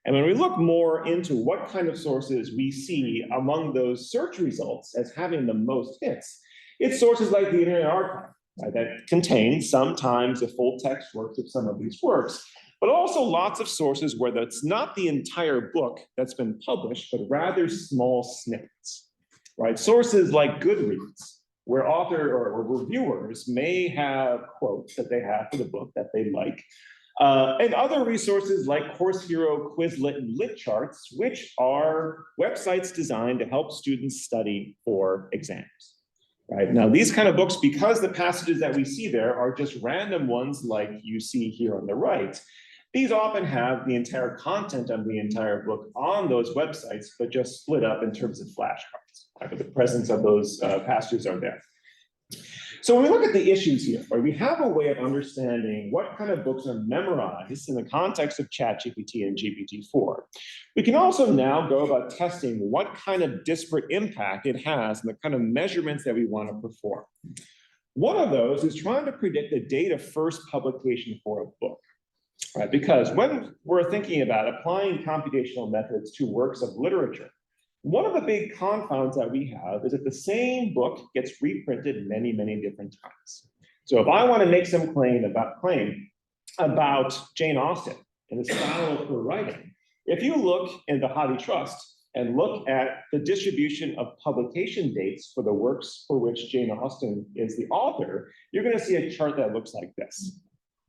Speaker 5: And when we look more into what kind of sources we see among those search results as having the most hits, it's sources like the Internet Archive, right, that contain sometimes the full text works of some of these works, but also lots of sources where that's not the entire book that's been published, but rather small snippets, right? Sources like Goodreads, where author or reviewers may have quotes that they have for the book that they like, and other resources like Course Hero, Quizlet, and LitCharts, which are websites designed to help students study for exams. Right. Now, these kind of books, because the passages that we see there are just random ones like you see here on the right, these often have the entire content of the entire book on those websites, but just split up in terms of flashcards. Right? But the presence of those passages are there. So when we look at the issues here, right, we have a way of understanding what kind of books are memorized in the context of ChatGPT and GPT-4. We can also now go about testing what kind of disparate impact it has and the kind of measurements that we want to perform. One of those is trying to predict the date of first publication for a book. Right? Because when we're thinking about applying computational methods to works of literature, one of the big confounds that we have is that the same book gets reprinted many, many different times. So if I want to make some claim about Jane Austen and the style of her writing, if you look in the Hathi Trust and look at the distribution of publication dates for the works for which Jane Austen is the author, you're going to see a chart that looks like this.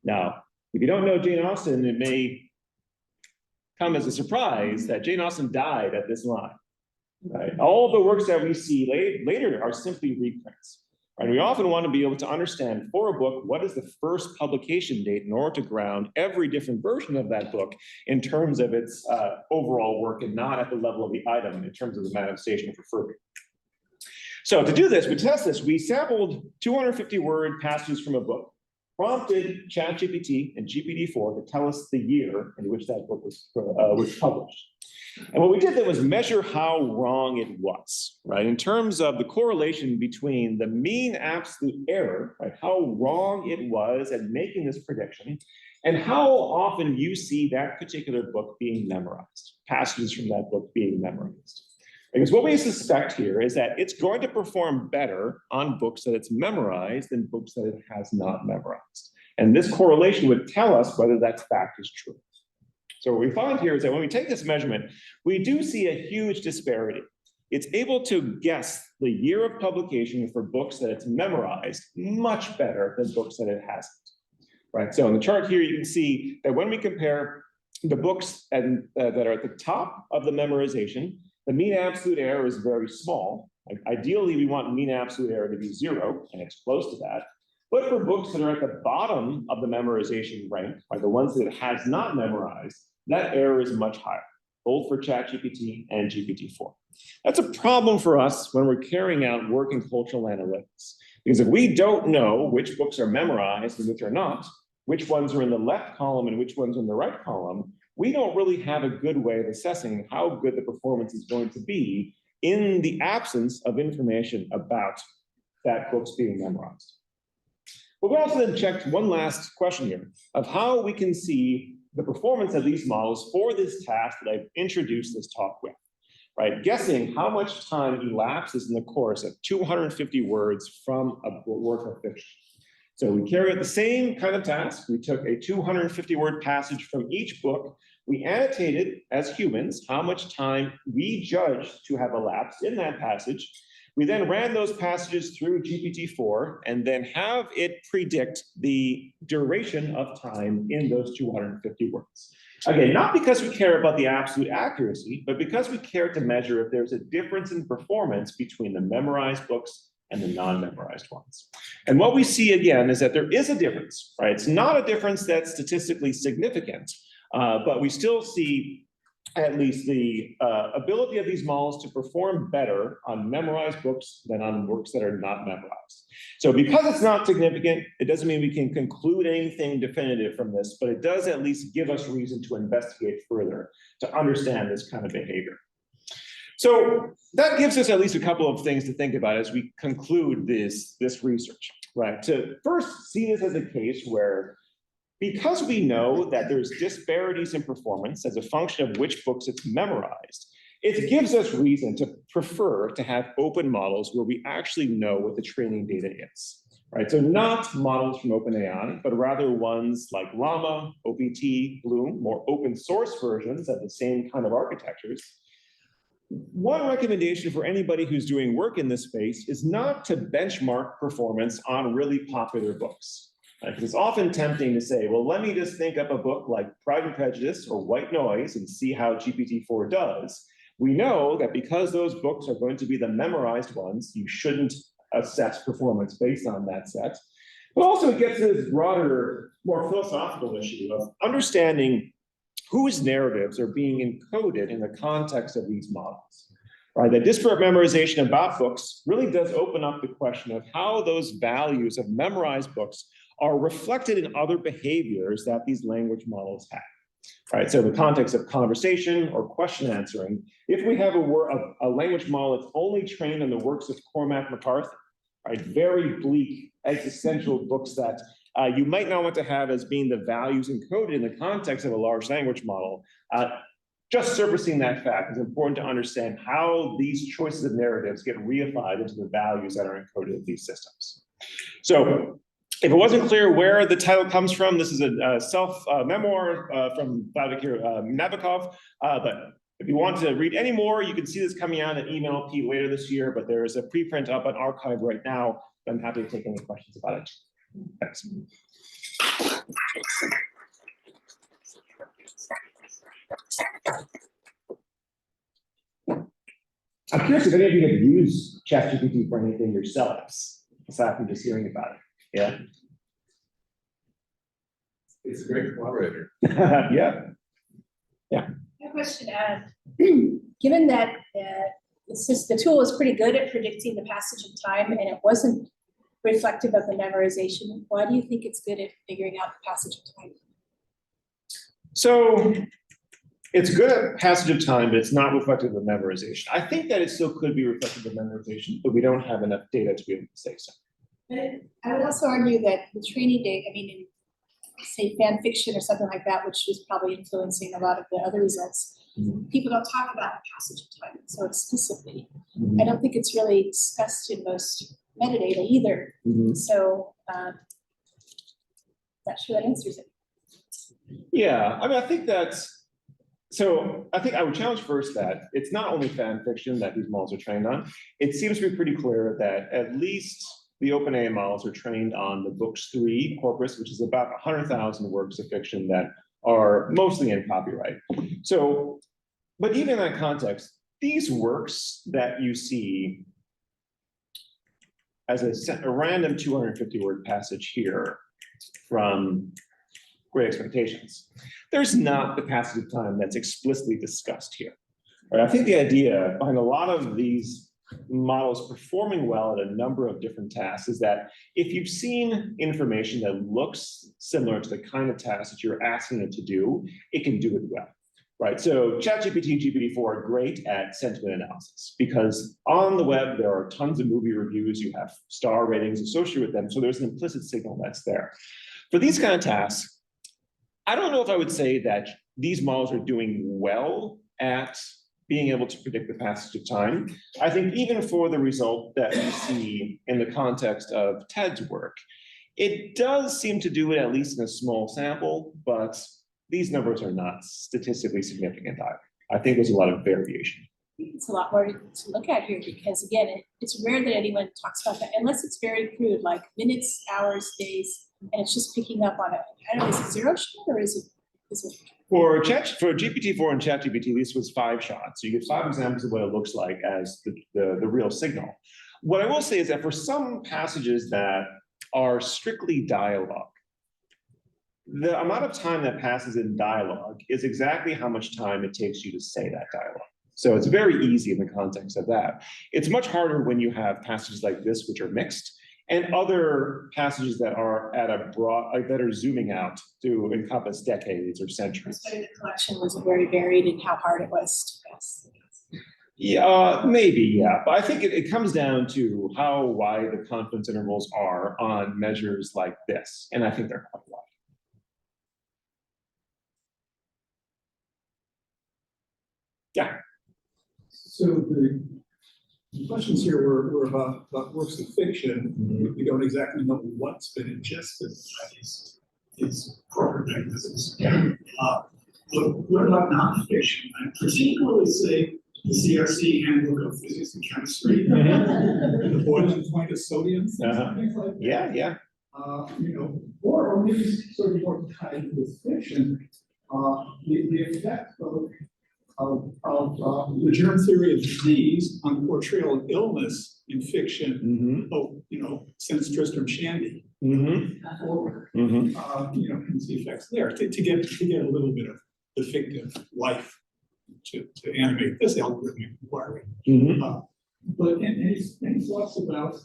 Speaker 5: Now, if you don't know Jane Austen, it may come as a surprise that Jane Austen died at this line. right? All the works that we see later are simply reprints. Right? We often want to be able to understand for a book, what is the first publication date in order to ground every different version of that book in terms of its overall work and not at the level of the item in terms of the manifestation for further. So to do this, we test this, we sampled 250 word passages from a book, prompted ChatGPT and GPT-4 to tell us the year in which that book was published. And what we did then was measure how wrong it was, right? In terms of the correlation between the mean absolute error, right? How wrong it was at making this prediction, and how often you see that particular book being memorized, passages from that book being memorized. Because what we suspect here is that it's going to perform better on books that it's memorized than books that it has not memorized. And this correlation would tell us whether that fact is true. So what we find here is that when we take this measurement, we do see a huge disparity. It's able to guess the year of publication for books that it's memorized much better than books that it hasn't. Right. So in the chart here, you can see that when we compare the books that are at the top of the memorization, the mean absolute error is very small. Like ideally, we want mean absolute error to be 0, and it's close to that. But for books that are at the bottom of the memorization rank, like the ones that it has not memorized, that error is much higher, both for ChatGPT and GPT-4. That's a problem for us when we're carrying out work in cultural analytics. Because if we don't know which books are memorized and which are not, which ones are in the left column and which ones are in the right column, we don't really have a good way of assessing how good the performance is going to be in the absence of information about that book's being memorized. But we also then checked one last question here of how we can see the performance of these models for this task that I've introduced this talk with, right? Guessing how much time elapses in the course of 250 words from a work of fiction. So we carry out the same kind of task. We took a 250 word passage from each book. We annotated as humans how much time we judged to have elapsed in that passage. We then ran those passages through GPT-4 and then have it predict the duration of time in those 250 words. Again, not because we care about the absolute accuracy, but because we care to measure if there's a difference in performance between the memorized books and the non-memorized ones. And what we see again is that there is a difference, right? It's not a difference that's statistically significant, but we still see at least the ability of these models to perform better on memorized books than on works that are not memorized. So because it's not significant, it doesn't mean we can conclude anything definitive from this, but it does at least give us reason to investigate further to understand this kind of behavior. So that gives us at least a couple of things to think about as we conclude this research, right? To first see this as a case where, because we know that there's disparities in performance as a function of which books it's memorized, it gives us reason to prefer to have open models where we actually know what the training data is, right? So not models from OpenAI, but rather ones like Llama, OPT, Bloom, more open source versions of the same kind of architectures. One recommendation for anybody who's doing work in this space is not to benchmark performance on really popular books. Because it's often tempting to say, well, let me just think up a book like Pride and Prejudice or White Noise and see how GPT-4 does. We know that because those books are going to be the memorized ones, you shouldn't assess performance based on that set. But also it gets to this broader, more philosophical issue of understanding whose narratives are being encoded in the context of these models. Right, the disparate memorization about books really does open up the question of how those values of memorized books are reflected in other behaviors that these language models have. Right, so in the context of conversation or question answering, if we have a language model that's only trained on the works of Cormac McCarthy, right, very bleak existential books that you might not want to have as being the values encoded in the context of a large language model. Just surfacing that fact is important to understand how these choices of narratives get reified into the values that are encoded in these systems. So if it wasn't clear where the title comes from, this is a self-memoir from Vladimir Nabokov. But if you want to read any more, you can see this coming out in email Pete later this year, but there is a preprint up on archive right now. I'm happy to take any questions about it. Thanks. I'm curious if any of you have used ChatGPT for anything yourselves, aside from just hearing about it. Yeah.
Speaker 6: It's a great collaborator.
Speaker 5: Yeah.
Speaker 1: I have a question to add. Given that the tool was pretty good at predicting the passage of time and it wasn't reflective of the memorization, why do you think it's good at figuring out the passage of time?
Speaker 5: So it's good at passage of time, but it's not reflective of memorization. I think that it still could be reflective of memorization, but we don't have enough data to be able to say so.
Speaker 1: But I would also argue that the training data, I mean, in say fan fiction or something like that, which was probably influencing a lot of the other results, people don't talk about the passage of time so explicitly. I don't think it's really discussed in most metadata either. So not sure that answers it.
Speaker 5: Yeah, I mean, I think that's, so I think I would challenge first that it's not only fan fiction that these models are trained on. It seems to be pretty clear that at least the OpenAI models are trained on the Books 3 corpus, which is about 100,000 works of fiction that are mostly in copyright. So, but even in that context, these works that you see as a random 250 word passage here from Great Expectations, there's not the passage of time that's explicitly discussed here. Right? I think the idea behind a lot of these models performing well at a number of different tasks is that if you've seen information that looks similar to the kind of task that you're asking it to do, it can do it well. Right, so ChatGPT, GPT-4 are great at sentiment analysis because on the web, there are tons of movie reviews, you have star ratings associated with them, so there's an implicit signal that's there. For these kind of tasks, I don't know if I would say that these models are doing well at being able to predict the passage of time. I think even for the result that we see in the context of Ted's work, it does seem to do it at least in a small sample, but these numbers are not statistically significant either. I think there's a lot of variation.
Speaker 1: It's a lot more to look at here because again, it's rare that anyone talks about that unless it's very crude, like minutes, hours, days, and it's just picking up on it. I don't know, is it zero shot or is it?
Speaker 5: For GPT-4 and ChatGPT, this was 5 shots. So you get 5 examples of what it looks like as the real signal. What I will say is that for some passages that are strictly dialogue, the amount of time that passes in dialogue is exactly how much time it takes you to say that dialogue. So it's very easy in the context of that. It's much harder when you have passages like this, which are mixed, and other passages that are at a broad, like that are zooming out to encompass decades or centuries.
Speaker 1: The collection was very varied in how hard it was to pass.
Speaker 5: Yeah, maybe, yeah. But I think it comes down to how wide the confidence intervals are on measures like this. And I think they're quite wide. Yeah.
Speaker 7: So the questions here were about works of fiction. We don't exactly know what's been ingested by these program mechanisms. But what about nonfiction? I particularly say the CRC Handbook of Physics and Chemistry, the boiling point of sodium, things like that.
Speaker 5: Yeah.
Speaker 7: You know, or maybe sort of more tied with fiction, the effect of the germ theory of disease on the portrayal of illness in fiction. You know, since Tristram Shandy forward, you know, and the effects there to get a little bit of the fictive life to animate this algorithmic inquiry. But any thoughts about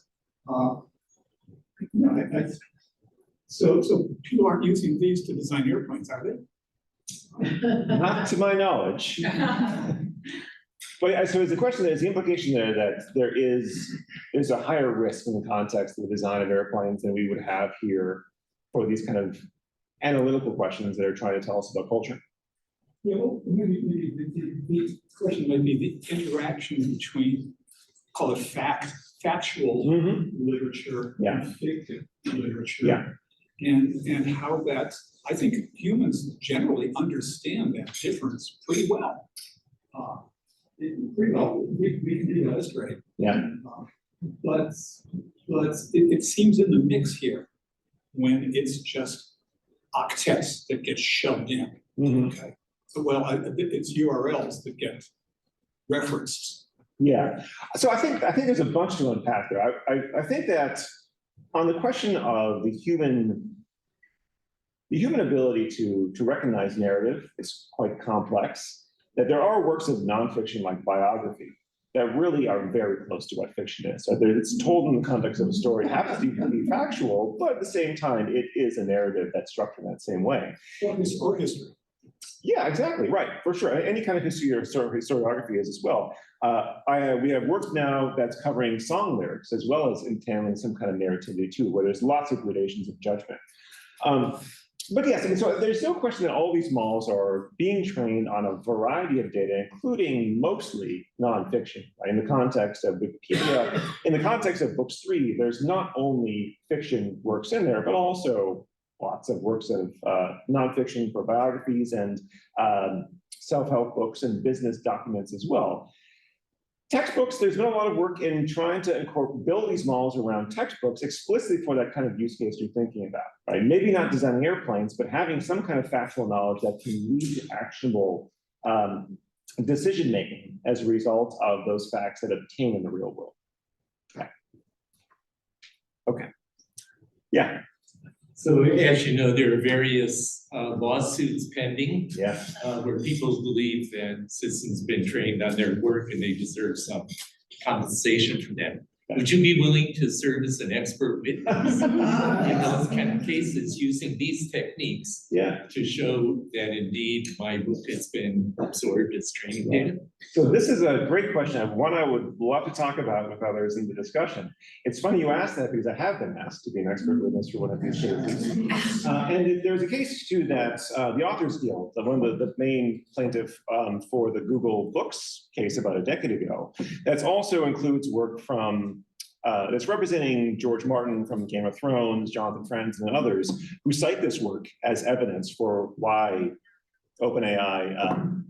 Speaker 7: you know, so people aren't using these to design airplanes, are they?
Speaker 5: Not to my knowledge. But so is the question, there's the implication there that there's a higher risk in the context of the design of airplanes than we would have here for these kind of analytical questions that are trying to tell us about culture.
Speaker 7: Yeah, well, maybe the question might be the interaction between, call it factual literature and fictive literature. And how that, I think humans generally understand that difference pretty well. We can do that, that's great. But it seems in the mix here when it's just octets that get shoved in. Okay. So, well, it's URLs that get referenced
Speaker 5: Yeah, so I think there's a bunch to unpack there. I think that on the question of the human ability to recognize narrative is quite complex, that there are works of nonfiction like biography that really are very close to what fiction is. So it's told in the context of a story, it happens to be factual, but at the same time, it is a narrative that's structured in that same way.
Speaker 7: Or history.
Speaker 5: Yeah, exactly, right, for sure. Any kind of history or historiography is as well. We have work now that's covering song lyrics as well as entailing some kind of narrativity too, where there's lots of gradations of judgment. But yes, I mean, so there's no question that all these models are being trained on a variety of data, including mostly nonfiction. Right? In the context of Wikipedia, in the context of books 3, there's not only fiction works in there, but also lots of works of nonfiction for biographies and self-help books and business documents as well. Textbooks, there's been a lot of work in trying to build these models around textbooks explicitly for that kind of use case you're thinking about, right? Maybe not designing airplanes, but having some kind of factual knowledge that can lead to actionable decision-making as a result of those facts that obtain in the real world. Okay. Yeah.
Speaker 8: So as you know, there are various lawsuits pending
Speaker 5: Yeah.
Speaker 8: where people believe that systems have been trained on their work and they deserve some compensation for that. Would you be willing to serve as an expert witness in those kind of cases using these techniques to show that indeed my book has been absorbed as training data?
Speaker 5: So this is a great question, one I would love to talk about with others in the discussion. It's funny you asked that because I have been asked to be an expert witness for one of these cases. And there's a case too that the Authors Guild, one of the main plaintiff for the Google Books case about a decade ago, that also includes work from that's representing George Martin from Game of Thrones, Jonathan Franzen, and others who cite this work as evidence for why OpenAI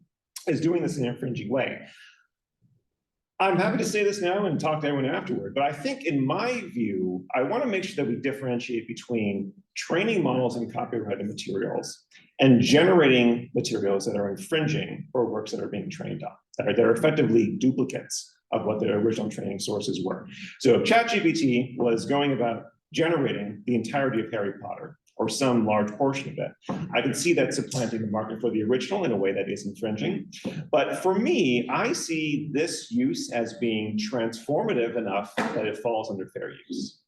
Speaker 5: is doing this in an infringing way. I'm happy to say this now and talk to everyone afterward, but I think in my view, I want to make sure that we differentiate between training models and copyrighted materials and generating materials that are infringing for works that are being trained on, that are effectively duplicates of what the original training sources were. So if ChatGPT was going about generating the entirety of Harry Potter, or some large portion of it, I can see that supplanting the market for the original in a way that is infringing. But for me, I see this use as being transformative enough that it falls under fair use.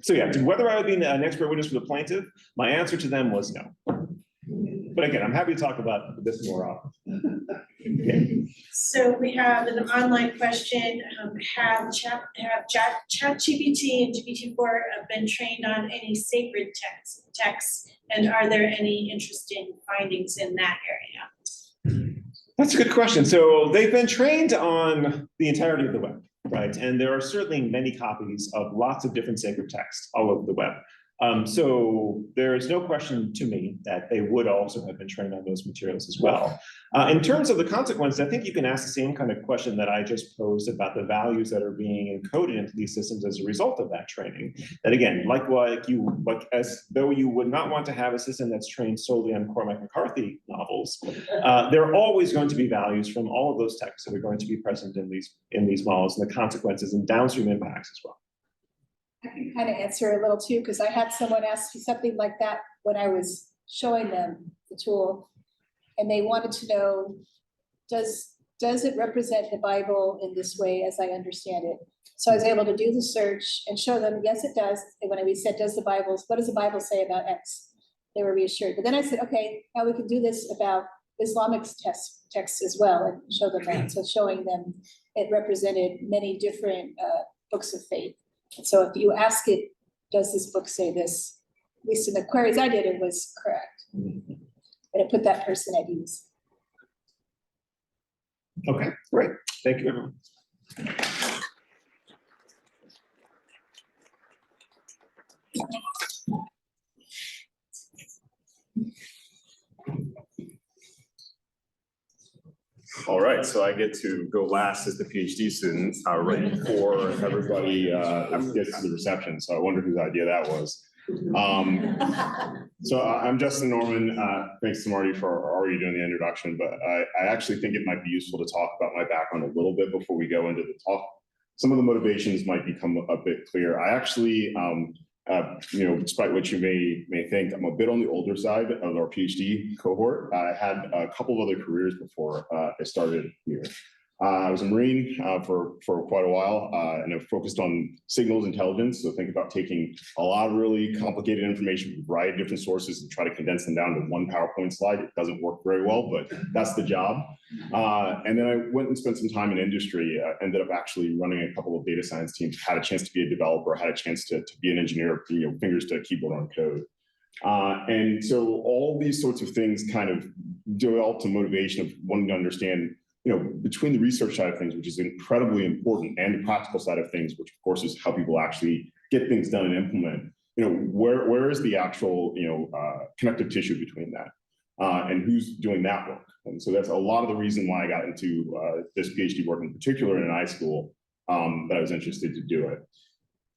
Speaker 5: So yeah, whether I would be an expert witness for the plaintiff, my answer to them was no. But again, I'm happy to talk about this more often. Okay.
Speaker 3: So we have an online question, have ChatGPT and GPT-4 been trained on any sacred texts, and are there any interesting findings in that area?
Speaker 5: That's a good question. So they've been trained on the entirety of the web, right? And there are certainly many copies of lots of different sacred texts all over the web. So there is no question to me that they would also have been trained on those materials as well. In terms of the consequence, I think you can ask the same kind of question that I just posed about the values that are being encoded into these systems as a result of that training. That again, as though you would not want to have a system that's trained solely on Cormac McCarthy novels, there are always going to be values from all of those texts that are going to be present in these models, and the consequences and downstream impacts as well.
Speaker 1: I can kind of answer a little too, because I had someone ask me something like that when I was showing them the tool. And they wanted to know, does it represent the Bible in this way as I understand it? So I was able to do the search and show them, yes, it does. And when we said, what does the Bible say about X? They were reassured. But then I said, okay, now we can do this about Islamic texts as well, and show them that. So showing them it represented many different books of faith. So if you ask it, does this book say this? At least in the queries I did, it was correct. And it put that person at ease.
Speaker 5: Okay, great. Thank you, everyone.
Speaker 9: All right, so I get to go last as the PhD student, right before everybody gets to the reception. So I wonder whose idea that was. So I'm Justin Norman. Thanks to Marty for already doing the introduction, but I actually think it might be useful to talk about my background a little bit before we go into the talk. Some of the motivations might become a bit clear. I actually, despite what you may think, I'm a bit on the older side of our PhD cohort. I had a couple of other careers before I started here. I was a Marine for quite a while, and I've focused on signals intelligence. So think about taking a lot of really complicated information from a variety of different sources and try to condense them down to one PowerPoint slide. It doesn't work very well, but that's the job. And then I went and spent some time in industry, ended up actually running a couple of data science teams, had a chance to be a developer, had a chance to be an engineer, fingers to keyboard on code. And so all these sorts of things kind of developed a motivation of wanting to understand, between the research side of things, which is incredibly important, and the practical side of things, which of course is how people actually get things done and implement, where is the actual, connective tissue between that, and who's doing that work? And so that's a lot of the reason why I got into this PhD work, in particular in an I school, that I was interested to do it.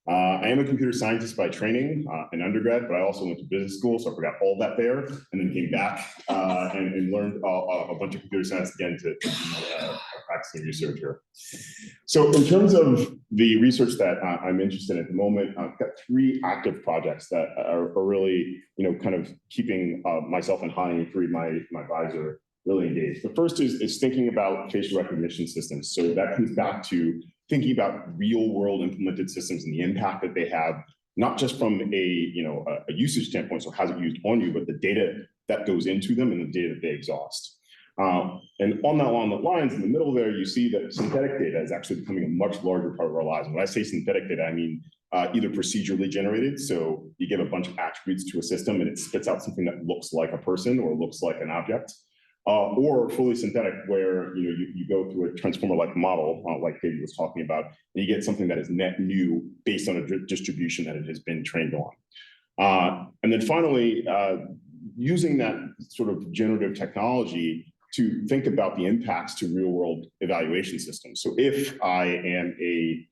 Speaker 9: I am a computer scientist by training in undergrad, but I also went to business school, so I forgot all that there, and then came back and learned a bunch of computer science again to be a practicing researcher. So in terms of the research that I'm interested in at the moment, I've got 3 active projects that are really, kind of keeping myself and Hani Free, my advisor, really engaged. The first is thinking about facial recognition systems. So that comes back to thinking about real world implemented systems and the impact that they have, not just from a usage standpoint, so how's it used on you, but the data that goes into them and the data that they exhaust. And along the lines, in the middle there, you see that synthetic data is actually becoming a much larger part of our lives. And when I say synthetic data, I mean either procedurally generated, so you give a bunch of attributes to a system and it spits out something that looks like a person or looks like an object, or fully synthetic, where you go through a transformer-like model, like David was talking about, and you get something that is net new based on a distribution that it has been trained on. And then finally, using that sort of generative technology to think about the impacts to real-world evaluation systems. So if I am a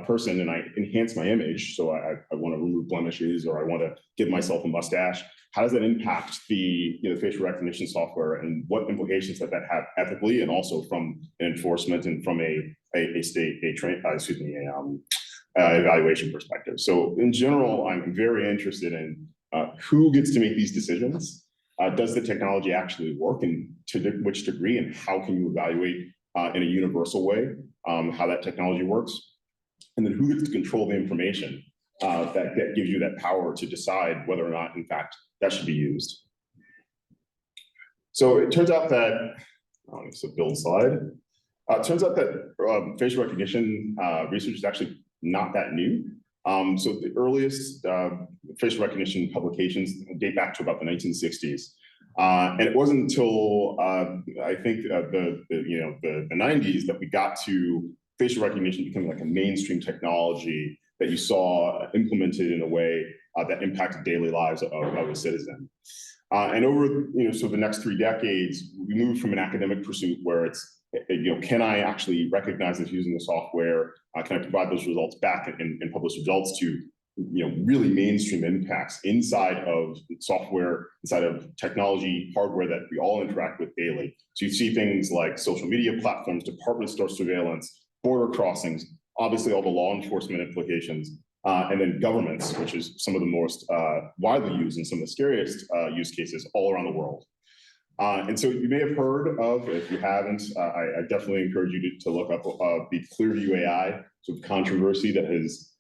Speaker 9: person and I enhance my image, so I want to remove blemishes or I want to give myself a mustache, how does that impact the facial recognition software, and what implications that have ethically, and also from an enforcement and from evaluation perspective? So in general, I'm very interested in who gets to make these decisions. Does the technology actually work, and to which degree, and how can you evaluate in a universal way how that technology works? And then who gets to control the information that gives you that power to decide whether or not, in fact, that should be used. So it turns out that, it's a build slide. It turns out that facial recognition research is actually not that new. So the earliest facial recognition publications date back to about the 1960s. And it wasn't until I think the 90s that we got to facial recognition becoming like a mainstream technology that you saw implemented in a way that impacted daily lives of a citizen. And over so the next 3 decades, we moved from an academic pursuit where it's can I actually recognize this using the software? Can I provide those results back and publish results to really mainstream impacts inside of software, inside of technology, hardware that we all interact with daily. So you see things like social media platforms, department store surveillance, border crossings, obviously all the law enforcement implications, and then governments, which is some of the most widely used and some of the scariest use cases all around the world. And so you may have heard of, if you haven't, I definitely encourage you to look up the Clearview AI sort of controversy that is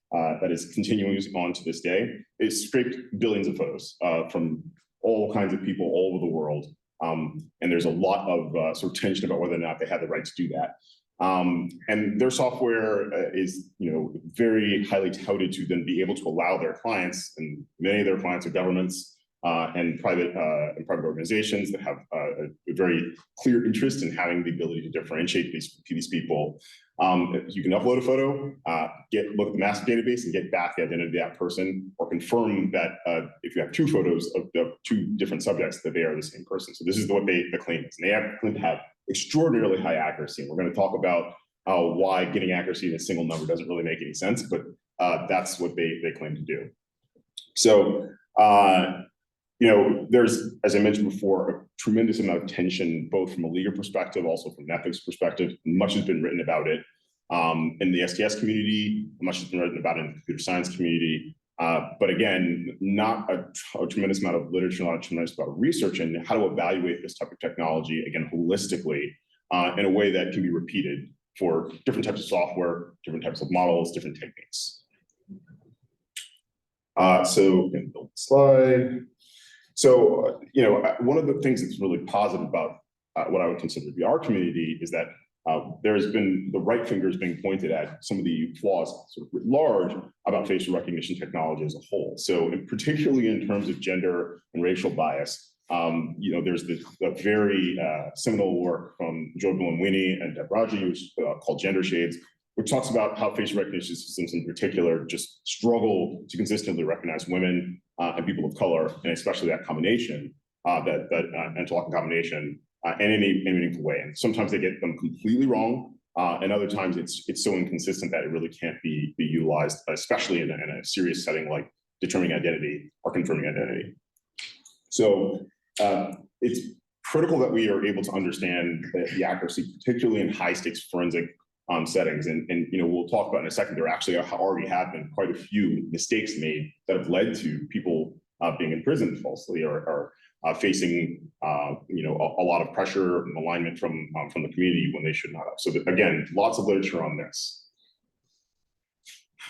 Speaker 9: continuing on to this day. It's scraped billions of photos from all kinds of people all over the world. And there's a lot of sort of tension about whether or not they have the right to do that. And their software is, very highly touted to then be able to allow their clients, and many of their clients are governments and private organizations that have a very clear interest in having the ability to differentiate these people. You can upload a photo, look at the master database and get back the identity of that person, or confirm that if you have 2 photos of 2 different subjects, that they are the same person. So this is what the claim is. And they claim to have extraordinarily high accuracy. And we're going to talk about why getting accuracy in a single number doesn't really make any sense, but that's what they claim to do. So, there's, as I mentioned before, a tremendous amount of tension, both from a legal perspective, also from an ethics perspective. Much has been written about it in the STS community, much has been written about it in the computer science community. But again, not a tremendous amount of literature, not a tremendous amount of research in how to evaluate this type of technology, again, holistically, in a way that can be repeated for different types of software, different types of models, different techniques. So, build the slide. So, one of the things that's really positive about what I would consider to be our community is that there has been the right fingers being pointed at some of the flaws sort of writ large about facial recognition technology as a whole. So, particularly in terms of gender and racial bias, there's this very seminal work from Joy Buolamwini and Deb Raji, which is called Gender Shades, which talks about how facial recognition systems in particular just struggle to consistently recognize women and people of color, and especially that combination, that interlocking combination, in any meaningful way. And sometimes they get them completely wrong, and other times it's so inconsistent that it really can't be utilized, especially in a serious setting like determining identity or confirming identity. So it's critical that we are able to understand the accuracy, particularly in high stakes forensic settings. And we'll talk about in a second, there actually already have been quite a few mistakes made that have led to people being imprisoned falsely or facing a lot of pressure and alignment from the community when they should not have. So again, lots of literature on this.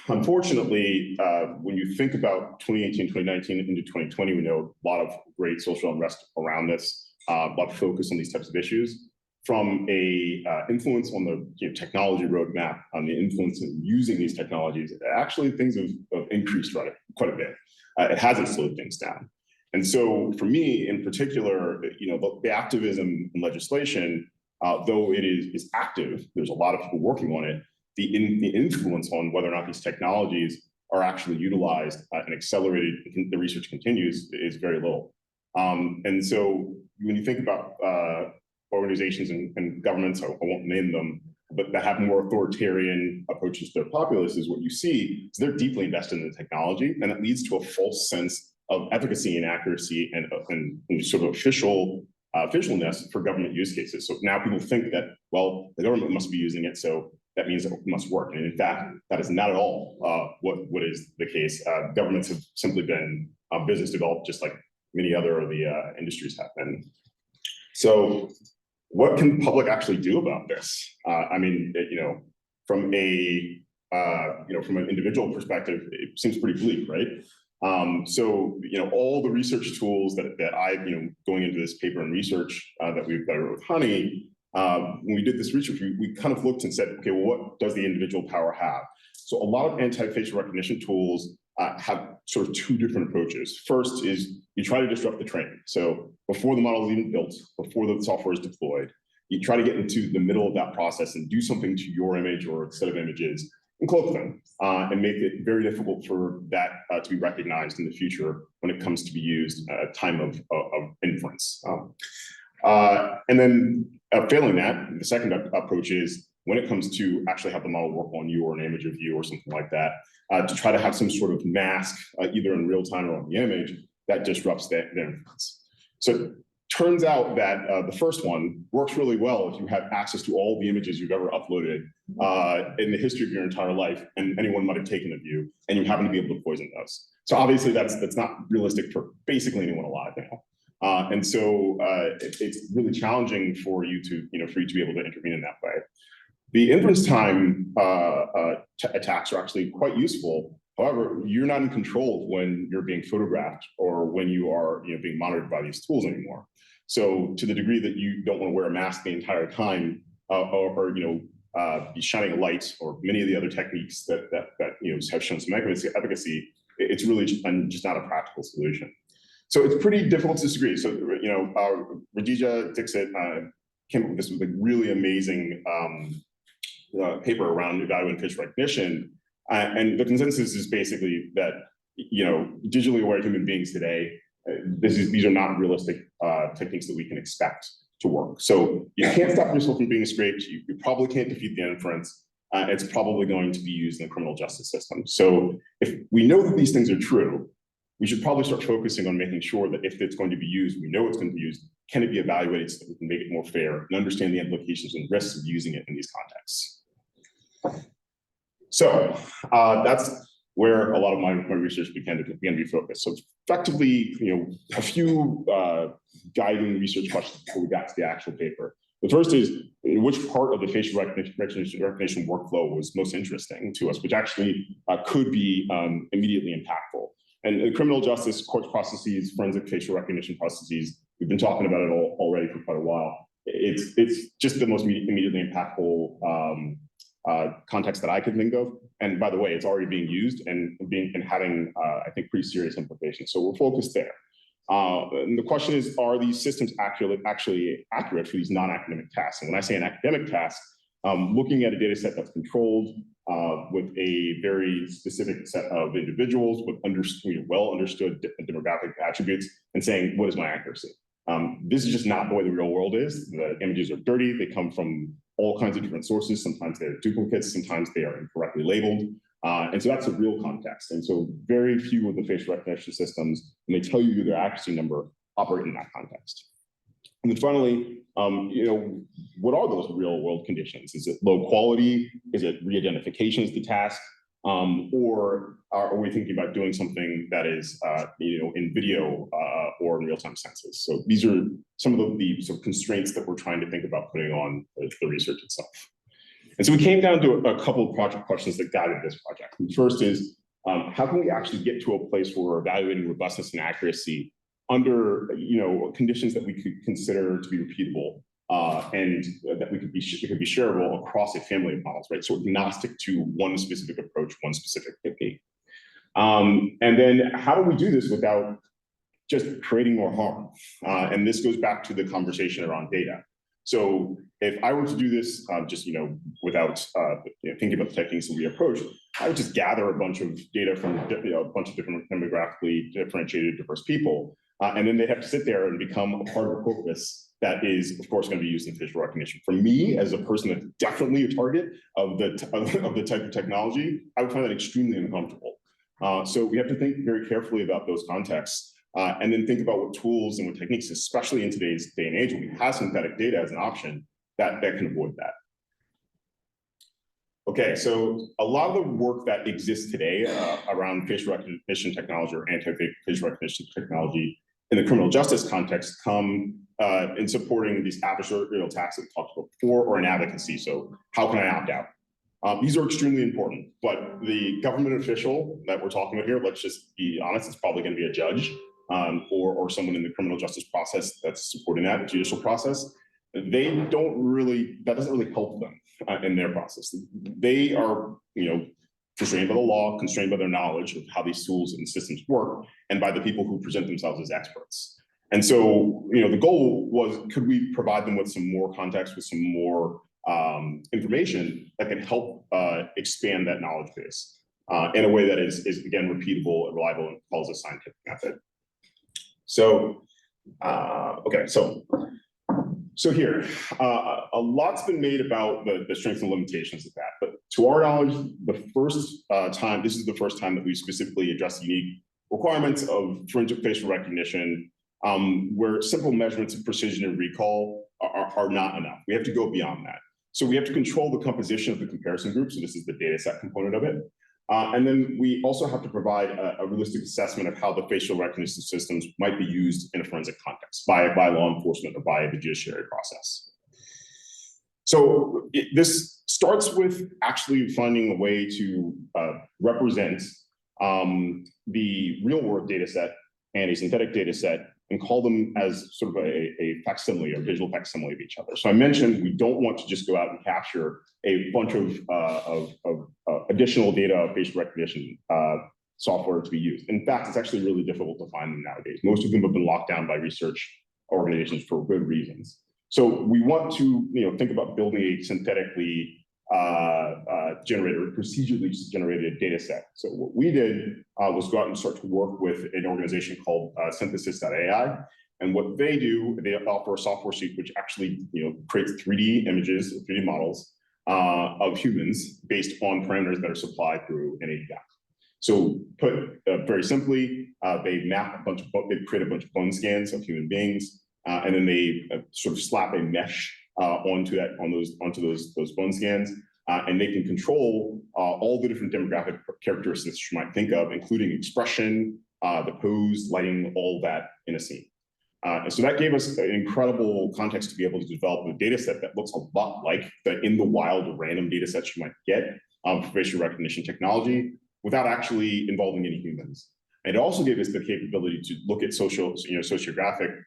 Speaker 9: Unfortunately, when you think about 2018, 2019 into 2020, we know a lot of great social unrest around this, a lot of focus on these types of issues. From a influence on the technology roadmap, on the influence in using these technologies, actually things have increased quite a bit. It hasn't slowed things down. And so for me in particular, the activism in legislation, though it is active, there's a lot of people working on it, the influence on whether or not these technologies are actually utilized and accelerated, the research continues, is very little. And so when you think about organizations and governments, I won't name them, but that have more authoritarian approaches to their populace, is what you see is they're deeply invested in the technology, and it leads to a false sense of efficacy and accuracy and sort of officialness for government use cases. So now people think that, well, the government must be using it, so that means it must work. And in fact, that is not at all what is the case. Governments have simply been business developed just like many other of the industries have been. So what can the public actually do about this? From an individual perspective, it seems pretty bleak, right? All the research tools that I, going into this paper and research that we've done with Honey, when we did this research, we kind of looked and said, okay, well, what does the individual power have? So a lot of anti-facial recognition tools have sort of two different approaches. First is you try to disrupt the training. So before the model is even built, before the software is deployed, you try to get into the middle of that process and do something to your image or set of images and cloak them and make it very difficult for that to be recognized in the future when it comes to be used at time of inference. And then failing that, the second approach is when it comes to actually have the model work on you or an image of you or something like that, to try to have some sort of mask, either in real time or on the image, that disrupts the inference. So turns out that the first one works really well if you have access to all the images you've ever uploaded in the history of your entire life, and anyone might have taken of you, and you happen to be able to poison those. So obviously that's not realistic for basically anyone alive now. And so it's really challenging for you to be able to intervene in that way. The inference time attacks are actually quite useful. However, you're not in control of when you're being photographed or when you are being monitored by these tools anymore. So to the degree that you don't want to wear a mask the entire time or be shining a light or many of the other techniques that have shown some efficacy, it's really just not a practical solution. So it's pretty difficult to disagree. So, Radija Dixit came up with this really amazing paper around evaluating facial recognition. And the consensus is basically that, digitally aware human beings today, these are not realistic techniques that we can expect to work. So you can't stop yourself from being scraped. You probably can't defeat the inference. It's probably going to be used in the criminal justice system. So if we know that these things are true, we should probably start focusing on making sure that if it's going to be used, we know it's going to be used, can it be evaluated so that we can make it more fair and understand the implications and risks of using it in these contexts. So that's where a lot of my research began to be focused. So it's effectively, a few guiding research questions before we got to the actual paper. The first is, which part of the facial recognition workflow was most interesting to us, which actually could be immediately impactful. And in criminal justice, court processes, forensic facial recognition processes, we've been talking about it already for quite a while. It's just the most immediately impactful context that I could think of. And by the way, it's already being used and having, I think, pretty serious implications. So we're focused there. And the question is, are these systems actually accurate for these non-academic tasks? And when I say an academic task, looking at a data set that's controlled with a very specific set of individuals with well understood demographic attributes and saying, what is my accuracy? This is just not the way the real world is. The images are dirty. They come from all kinds of different sources. Sometimes they're duplicates. Sometimes they are incorrectly labeled. And so that's a real context. And so very few of the facial recognition systems, when they tell you their accuracy number, operate in that context. And then finally, what are those real world conditions? Is it low quality? Is it re-identification as the task? Or are we thinking about doing something that is, in video or in real-time senses? So these are some of the sort of constraints that we're trying to think about putting on the research itself. And so we came down to a couple of project questions that guided this project. The first is, how can we actually get to a place where we're evaluating robustness and accuracy under, conditions that we could consider to be repeatable, and that it could be shareable across a family of models, right? So agnostic to one specific approach, one specific technique. And then how do we do this without just creating more harm? And this goes back to the conversation around data. So if I were to do this without thinking about the techniques that we approach, I would just gather a bunch of data from a bunch of different demographically differentiated, diverse people, and then they have to sit there and become a part of a corpus that is, of course, going to be used in facial recognition. For me, as a person that's definitely a target of the type of technology, I would find that extremely uncomfortable. So we have to think very carefully about those contexts. And then think about what tools and what techniques, especially in today's day and age, when we have synthetic data as an option, that can avoid that. Okay, so a lot of the work that exists today around facial recognition technology or anti-facial recognition technology in the criminal justice context come in supporting these adversarial tasks that we talked about before, or in advocacy. So how can I opt out? These are extremely important, but the government official that we're talking about here, let's just be honest, it's probably going to be a judge. Or someone in the criminal justice process that's supporting that judicial process, that doesn't really help them in their process. They are, constrained by the law, constrained by their knowledge of how these tools and systems work, and by the people who present themselves as experts. And so, the goal was, could we provide them with some more context, with some more information that can help expand that knowledge base in a way that is again, repeatable and reliable and follows a scientific method. So, okay, so here, a lot's been made about the strengths and limitations of that, but to our knowledge, this is the first time that we specifically addressed unique requirements of forensic facial recognition, where simple measurements of precision and recall are not enough. We have to go beyond that. So we have to control the composition of the comparison group. So this is the data set component of it. And then we also have to provide a realistic assessment of how the facial recognition systems might be used in a forensic context by law enforcement or by the judiciary process. So this starts with actually finding a way to represent the real world data set and a synthetic data set and call them as sort of a facsimile or visual facsimile of each other. So I mentioned we don't want to just go out and capture a bunch of additional data of facial recognition software to be used. In fact, it's actually really difficult to find them nowadays. Most of them have been locked down by research organizations for good reasons. So we want to think about building a synthetically procedurally generated data set. So what we did was go out and start to work with an organization called synthesis.ai. And what they do, they offer a software suite which actually creates 3D images, 3D models of humans based on parameters that are supplied through an API. So put very simply, they create a bunch of bone scans of human beings, and then they sort of slap a mesh onto those bone scans, and they can control all the different demographic characteristics you might think of, including expression, the pose, lighting, all that in a scene. And so that gave us an incredible context to be able to develop a data set that looks a lot like the in the wild random data sets you might get for facial recognition technology without actually involving any humans. And it also gave us the capability to look at sociographic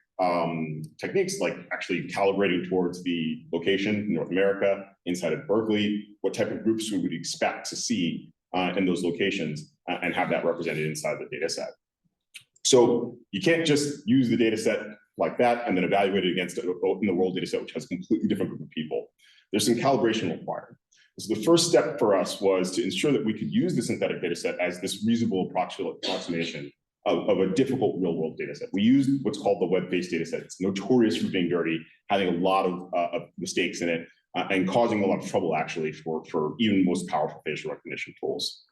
Speaker 9: techniques, like actually calibrating towards the location in North America, inside of Berkeley, what type of groups we would expect to see in those locations, and have that represented inside the data set. So you can't just use the data set like that and then evaluate it against in the world data set, which has a completely different group of people. There's some calibration required. So the first step for us was to ensure that we could use the synthetic data set as this reasonable approximation of a difficult real world data set. We used what's called the web-based data set. It's notorious for being dirty, having a lot of mistakes in it, and causing a lot of trouble actually for even most powerful facial recognition tools.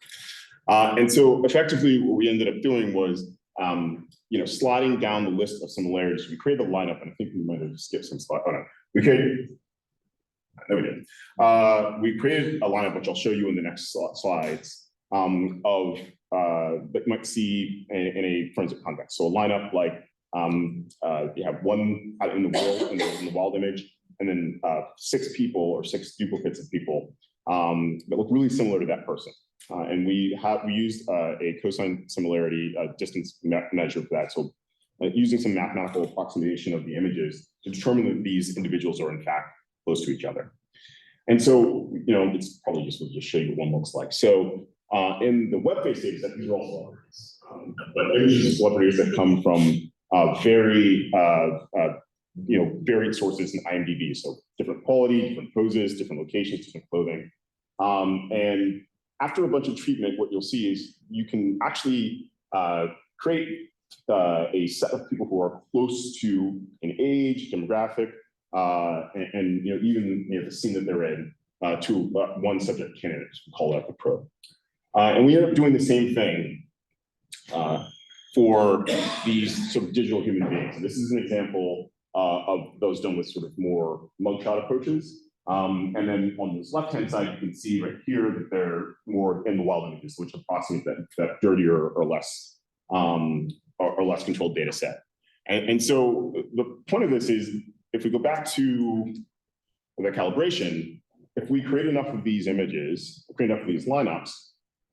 Speaker 9: And so effectively what we ended up doing was sliding down the list of similarities. We created a lineup, and I think we might have skipped some slides. Oh no, we created we created a lineup, which I'll show you in the next slides, of that you might see in a forensic context. So a lineup like you have one out in the wild image, and then 6 people or 6 duplicates of people that look really similar to that person. And we used a cosine similarity distance measure for that. So using some mathematical approximation of the images to determine that these individuals are in fact close to each other. And so, it's probably useful to just show you what one looks like. So in the web-based data set, these are all celebrities, but images of celebrities that come from very varied sources in IMDb. So different quality, different poses, different locations, different clothing. And after a bunch of treatment, what you'll see is you can actually create a set of people who are close to an age, demographic, and even the scene that they're in to one subject candidate. We call that the probe. And we end up doing the same thing for these sort of digital human beings. And this is an example of those done with sort of more mugshot approaches. And then on this left-hand side, you can see right here that they're more in the wild images, which approximate that dirtier or less controlled data set. And so the point of this is, if we go back to the calibration, if we create enough of these images, create enough of these lineups,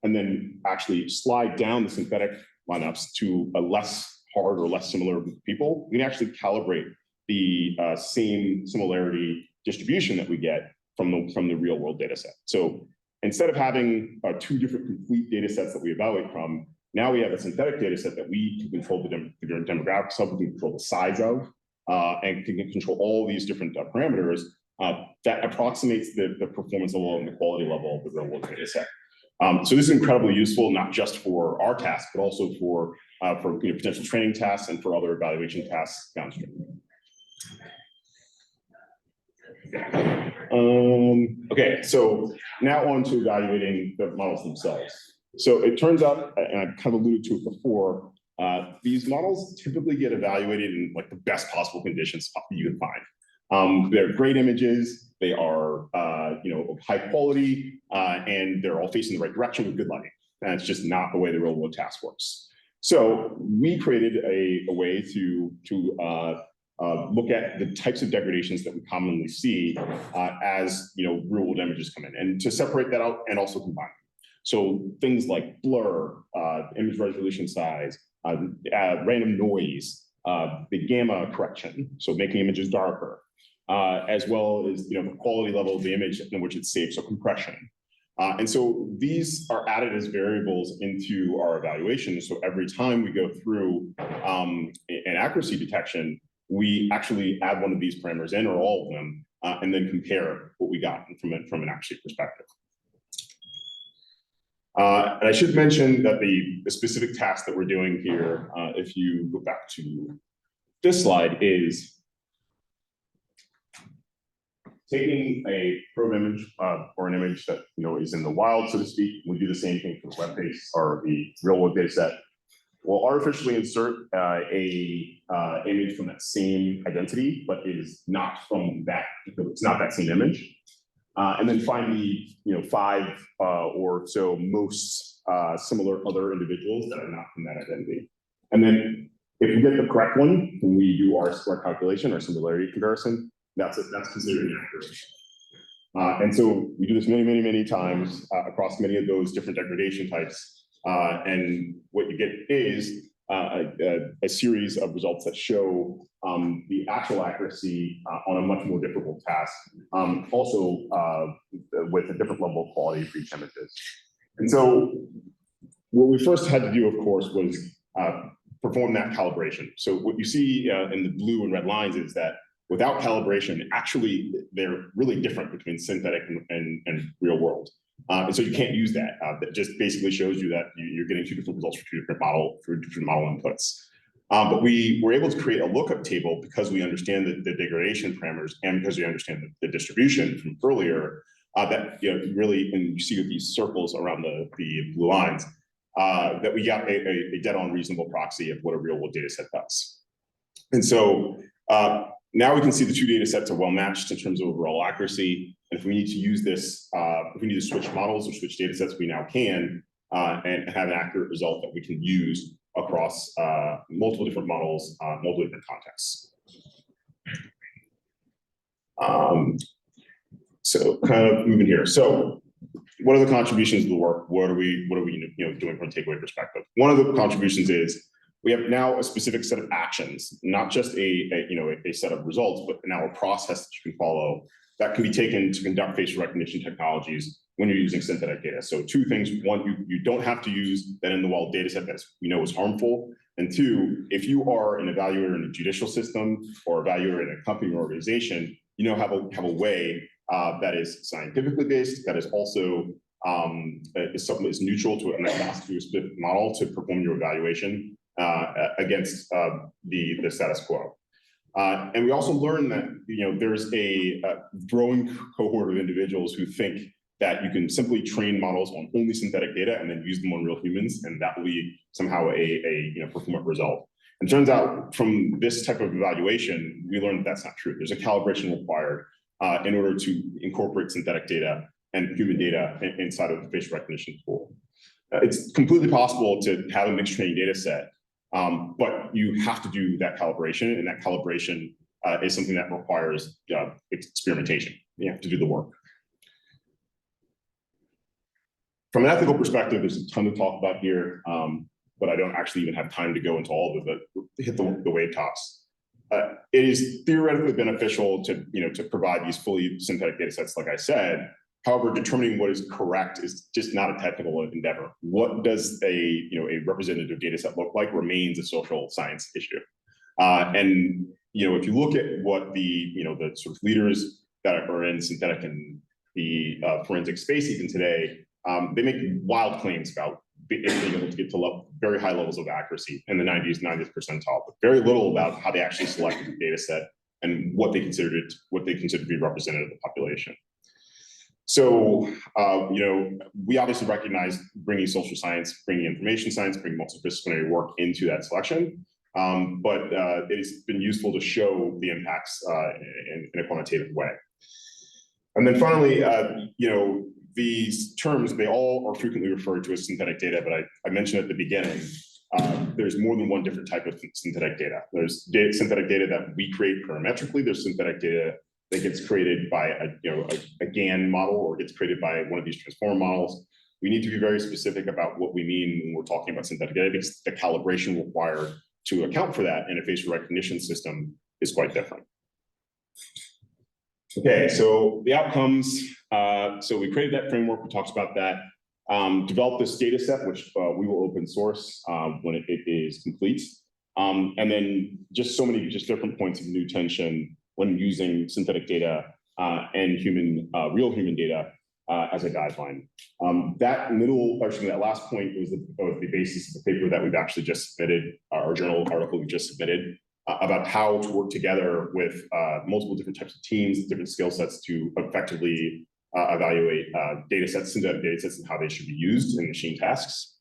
Speaker 9: and then actually slide down the synthetic lineups to a less hard or less similar group of people, we can actually calibrate the same similarity distribution that we get from the real world data set. So instead of having 2 different complete data sets that we evaluate from, now we have a synthetic data set that we can control the demographics of, we can control the size of, and can control all these different parameters that approximates the performance level and the quality level of the real world data set. So this is incredibly useful, not just for our task, but also for potential training tasks and for other evaluation tasks downstream. Okay, so now on to evaluating the models themselves. So it turns out, and I've kind of alluded to it before, these models typically get evaluated in like the best possible conditions you can find. They're great images, they are of high quality, and they're all facing the right direction with good lighting. And it's just not the way the real world task works. So we created a way to look at the types of degradations that we commonly see as real world images come in, and to separate that out and also combine them. So things like blur, image resolution size, random noise, the gamma correction, so making images darker, as well as the quality level of the image in which it's saved, so compression. And so these are added as variables into our evaluation. So every time we go through an accuracy detection, we actually add one of these parameters in, or all of them, and then compare what we got from an accuracy perspective. And I should mention that the specific task that we're doing here, if you go back to this slide, is taking a probe image or an image that is in the wild, so to speak, we do the same thing for the web-based or the real-world data set. We'll artificially insert a image from that same identity, but it is not from that. It's not that same image, and then find the 5 or so most similar other individuals that are not from that identity, and then if we get the correct one when we do our square calculation or similarity comparison, that's considered an accurate. And so we do this many times across many of those different degradation types. And what you get is a series of results that show the actual accuracy on a much more difficult task, also with a different level of quality for each images. And so what we first had to do, of course, was perform that calibration. So what you see in the blue and red lines is that without calibration, actually, they're really different between synthetic and real world. And so you can't use that. That just basically shows you that you're getting 2 different results for different model inputs. But we were able to create a lookup table because we understand the degradation parameters and because we understand the distribution from earlier. That really, and you see with these circles around the blue lines, that we got a dead-on reasonable proxy of what a real-world data set does. And so now we can see the 2 data sets are well matched in terms of overall accuracy. And if we need to use this, if we need to switch models or switch data sets, we now can and have an accurate result that we can use across multiple different models, multiple different contexts. So kind of moving here. So what are the contributions of the work? What are we doing from a takeaway perspective? One of the contributions is we have now a specific set of actions, not just a set of results, but now a process that you can follow that can be taken to conduct facial recognition technologies when you're using synthetic data. So 2 things: 1, you don't have to use that in the wild data set that is harmful. And 2, if you are an evaluator in a judicial system or evaluator in a company or organization, have a way that is scientifically based, that is also is neutral to an agnostic model to perform your evaluation against the status quo. And we also learned that there's a growing cohort of individuals who think that you can simply train models on only synthetic data and then use them on real humans, and that will be somehow a performant result. And it turns out from this type of evaluation, we learned that that's not true. There's a calibration required in order to incorporate synthetic data and human data inside of the facial recognition tool. It's completely possible to have a mixed training data set, but you have to do that calibration, and that calibration is something that requires experimentation. You have to do the work. From an ethical perspective, there's a ton to talk about here, but I don't actually even have time to go into all of it, but hit the wave tops. It is theoretically beneficial to provide these fully synthetic data sets, like I said. However, determining what is correct is just not a technical endeavor. What does a representative data set look like remains a social science issue. And if you look at what the sort of leaders that are in synthetic and the forensic space even today, they make wild claims about being able to get to very high levels of accuracy in the 90th percentile, but very little about how they actually selected the data set and what they considered to be representative of the population. So, we obviously recognize bringing social science, bringing information science, bringing multidisciplinary work into that selection, but it's been useful to show the impacts in a quantitative way. And then finally, these terms, they all are frequently referred to as synthetic data, but I mentioned at the beginning, there's more than one different type of synthetic data. There's synthetic data that we create parametrically. There's synthetic data that gets created by a GAN model or gets created by one of these transformer models. We need to be very specific about what we mean when we're talking about synthetic data, because the calibration required to account for that in a facial recognition system is quite different. Okay, so the outcomes. So we created that framework, we talked about that, developed this data set, which we will open source when it is complete. And then just so many different points of new tension when using synthetic data and real human data as a guideline. That last point was the basis of the paper that we've actually just submitted, our journal article we just submitted. about how to work together with multiple different types of teams, different skill sets to effectively evaluate data sets, synthetic data sets, and how they should be used in machine tasks.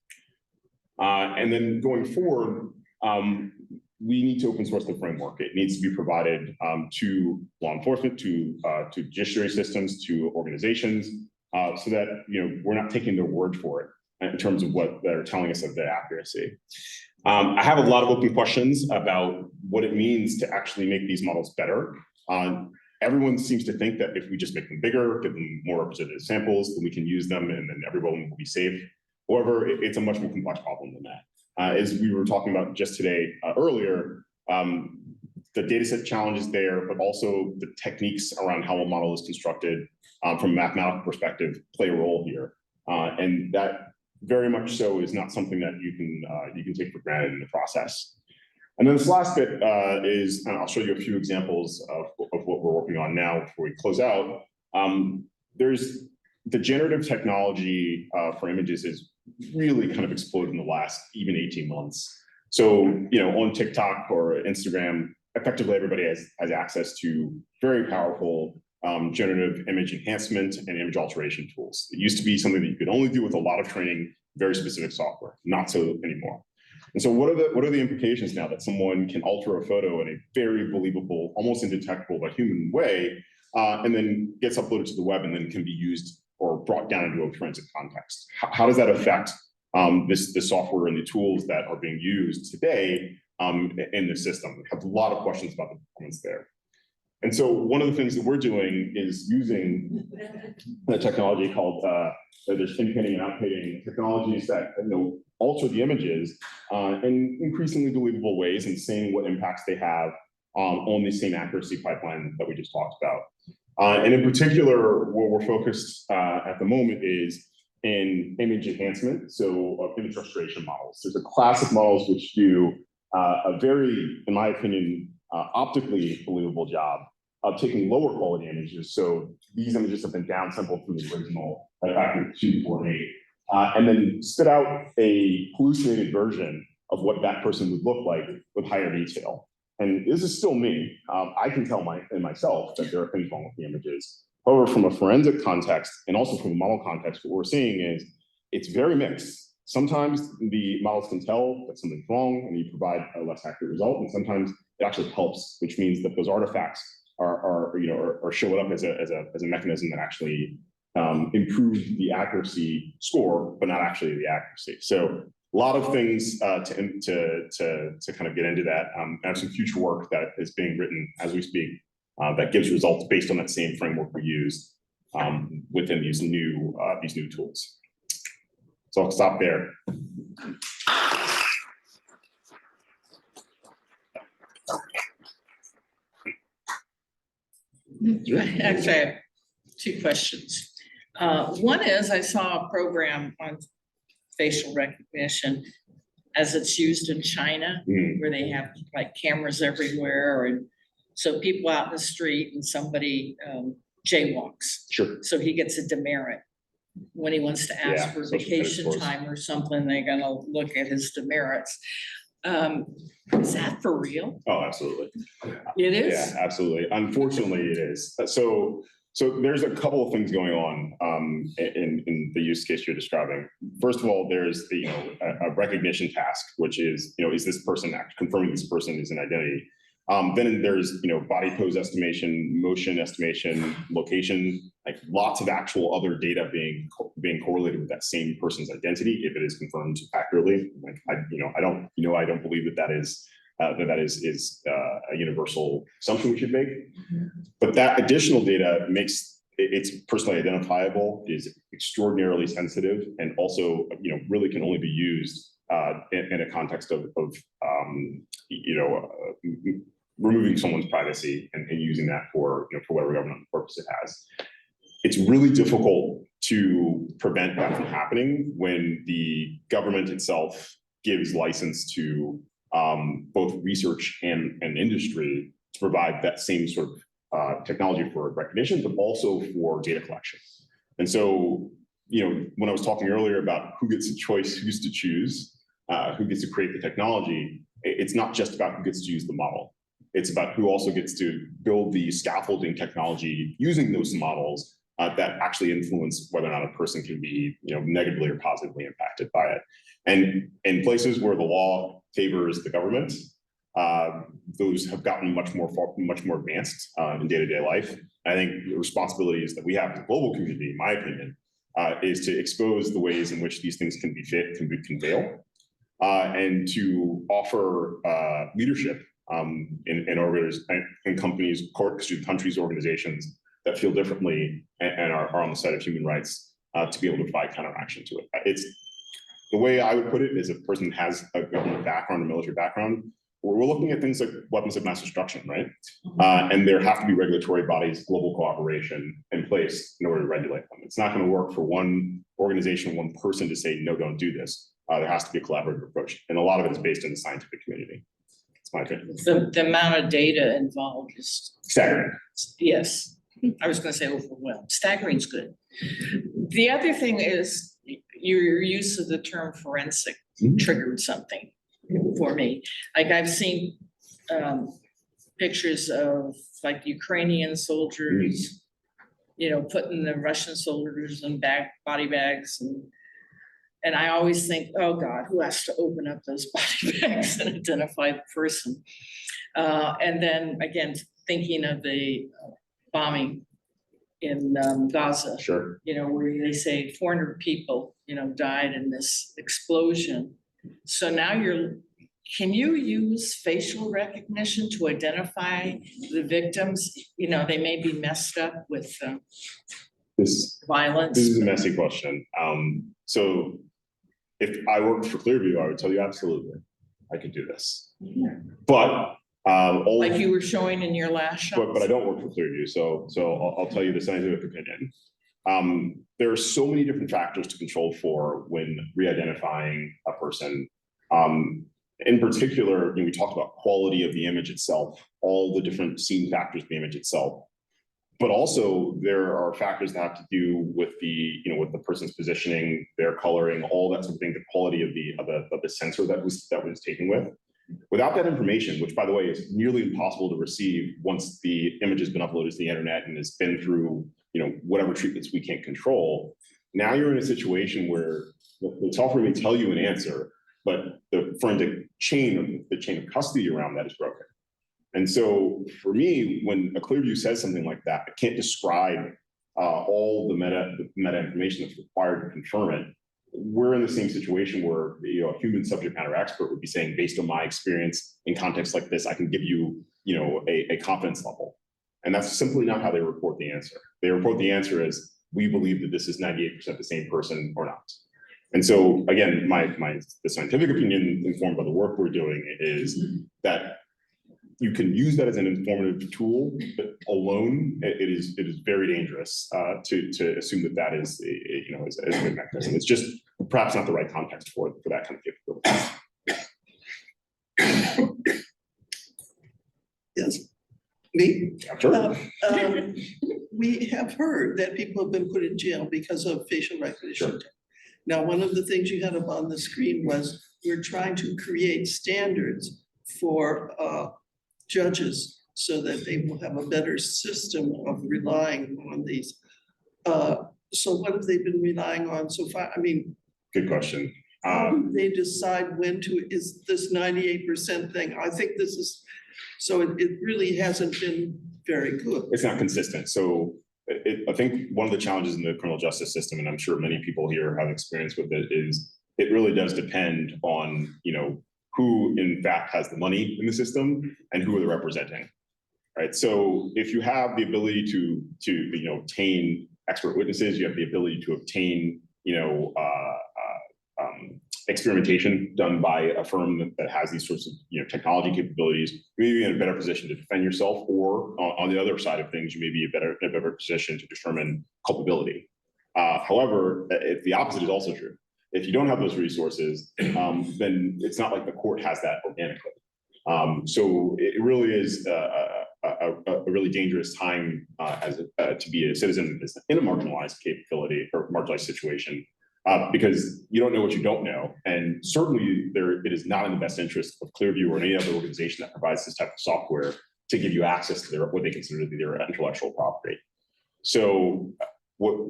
Speaker 9: And then going forward, we need to open source the framework. It needs to be provided to law enforcement, to judiciary systems, to organizations, so that we're not taking their word for it in terms of what they're telling us of the accuracy. I have a lot of open questions about what it means to actually make these models better. Everyone seems to think that if we just make them bigger, give them more representative samples, then we can use them and then everyone will be safe. However, it's a much more complex problem than that. As we were talking about just today earlier, the data set challenges there, but also the techniques around how a model is constructed from a mathematical perspective play a role here. And that very much so is not something that you can take for granted in the process. And then this last bit is, and I'll show you a few examples of what we're working on now before we close out. There's the generative technology for images is really kind of exploded in the last even 18 months. So, on TikTok or Instagram, effectively everybody has access to very powerful generative image enhancement and image alteration tools. It used to be something that you could only do with a lot of training, very specific software, not so anymore. And so what are the implications now that someone can alter a photo in a very believable, almost indetectable by human way, and then gets uploaded to the web and then can be used or brought down into a forensic context? How does that affect the software and the tools that are being used today in the system? We have a lot of questions about the performance there. And so one of the things that we're doing is using a technology called there's in-painting and out-painting technologies that alter the images in increasingly believable ways and seeing what impacts they have on the same accuracy pipeline that we just talked about. And in particular, where we're focused at the moment is in image enhancement, so of image restoration models. There's a class of models which do a very, in my opinion, optically believable job of taking lower quality images. So these images have been downsampled from the original at a factor of 2 to 48, and then spit out a hallucinated version of what that person would look like with higher detail. And this is still me. I can tell myself that there are things wrong with the images. However, from a forensic context and also from a model context, what we're seeing is it's very mixed. Sometimes the models can tell that something's wrong and you provide a less accurate result, and sometimes it actually helps, which means that those artifacts are showing up as a mechanism that actually improve the accuracy score, but not actually the accuracy. So a lot of things to kind of get into that. I have some future work that is being written as we speak that gives results based on that same framework we use within these new tools. So I'll stop there.
Speaker 10: Actually, I have 2 questions. One is I saw a program on facial recognition as it's used in China, where they have like cameras everywhere, and so people out in the street and somebody jaywalks.
Speaker 9: Sure.
Speaker 10: So he gets a demerit. When he wants to ask for vacation time or something, they're gonna look at his demerits. Is that for real?
Speaker 9: Oh, absolutely.
Speaker 10: It is?
Speaker 9: Yeah, absolutely. Unfortunately, it is. So there's a couple of things going on in the use case you're describing. First of all, there's a recognition task, which is, is this person confirming this person is an identity? Then there's, body pose estimation, motion estimation, location, like lots of actual other data being correlated with that same person's identity if it is confirmed accurately. Like I don't believe that is a universal assumption we should make. But that additional data makes it's personally identifiable, is extraordinarily sensitive, and also really can only be used in a context of removing someone's privacy and using that for whatever government purpose it has. It's really difficult to prevent that from happening when the government itself gives license to both research and industry to provide that same sort of technology for recognition, but also for data collection. And so, when I was talking earlier about who gets a choice, who gets to choose, who gets to create the technology, it's not just about who gets to use the model. It's about who also gets to build the scaffolding technology using those models that actually influence whether or not a person can be, negatively or positively impacted by it. And in places where the law favors the government, those have gotten much more advanced in day-to-day life. I think the responsibilities that we have as a global community, in my opinion, is to expose the ways in which these things can fail, and to offer leadership in companies, countries, organizations that feel differently and are on the side of human rights to be able to provide counteraction to it. It's the way I would put it is, a person has a government background, a military background. We're looking at things like weapons of mass destruction, right? And there have to be regulatory bodies, global cooperation in place in order to regulate them. It's not going to work for one organization, one person to say, no, don't do this. There has to be a collaborative approach. And a lot of it is based in the scientific community. It's my opinion.
Speaker 10: The amount of data involved is.
Speaker 9: Staggering.
Speaker 10: Yes, I was gonna say overwhelmed. Staggering's good. The other thing is your use of the term forensic triggered something for me. Like I've seen pictures of like Ukrainian soldiers, putting the Russian soldiers in body bags, and I always think, oh God, who has to open up those body bags and identify the person? And then again, thinking of the bombing in Gaza,
Speaker 9: Sure.
Speaker 10: Where they say 400 people, died in this explosion. So now can you use facial recognition to identify the victims? They may be messed up with violence.
Speaker 9: This is a messy question. So if I worked for Clearview, I would tell you absolutely, I could do this. But
Speaker 10: like you were showing in your last shot.
Speaker 9: But I don't work for Clearview, so I'll tell you the scientific opinion. There are so many different factors to control for when re-identifying a person. In particular, we talked about quality of the image itself, all the different scene factors of the image itself. But also there are factors that have to do with with the person's positioning, their coloring, all that sort of thing, the quality of the sensor that was taken with. Without that information, which by the way is nearly impossible to receive once the image has been uploaded to the internet and has been through whatever treatments we can't control, now you're in a situation where the software may tell you an answer, but the forensic chain of custody around that is broken. And so for me, when a Clearview says something like that, it can't describe all the meta information that's required to confirm it. We're in the same situation where a human subject matter expert would be saying, based on my experience in contexts like this, I can give you a confidence level. And that's simply not how they report the answer. They report the answer as, we believe that this is 98% the same person or not. And so again, the scientific opinion informed by the work we're doing is that you can use that as an informative tool, but alone, it is very dangerous to assume that is a good mechanism. It's just perhaps not the right context for that kind of capability.
Speaker 11: Yes, me?
Speaker 9: Sure.
Speaker 11: We have heard that people have been put in jail because of facial recognition.
Speaker 9: Sure.
Speaker 11: Now, one of the things you had up on the screen was we're trying to create standards for judges so that they will have a better system of relying on these. So what have they been relying on so far? I mean,
Speaker 9: good question.
Speaker 11: How do they decide when to, is this 98% thing? I think this is, so it really hasn't been very good.
Speaker 9: It's not consistent. So I think one of the challenges in the criminal justice system, and I'm sure many people here have experience with it, is it really does depend on, who in fact has the money in the system and who are they representing, right? So if you have the ability to obtain expert witnesses, you have the ability to obtain, experimentation done by a firm that has these sorts of technology capabilities, you may be in a better position to defend yourself, or on the other side of things, you may be in a better position to determine culpability. However, the opposite is also true. If you don't have those resources, then it's not like the court has that organically. So it really is a really dangerous time to be a citizen in a marginalized capability or marginalized situation. Because you don't know what you don't know. And certainly it is not in the best interest of Clearview or any other organization that provides this type of software to give you access to what they consider to be their intellectual property. So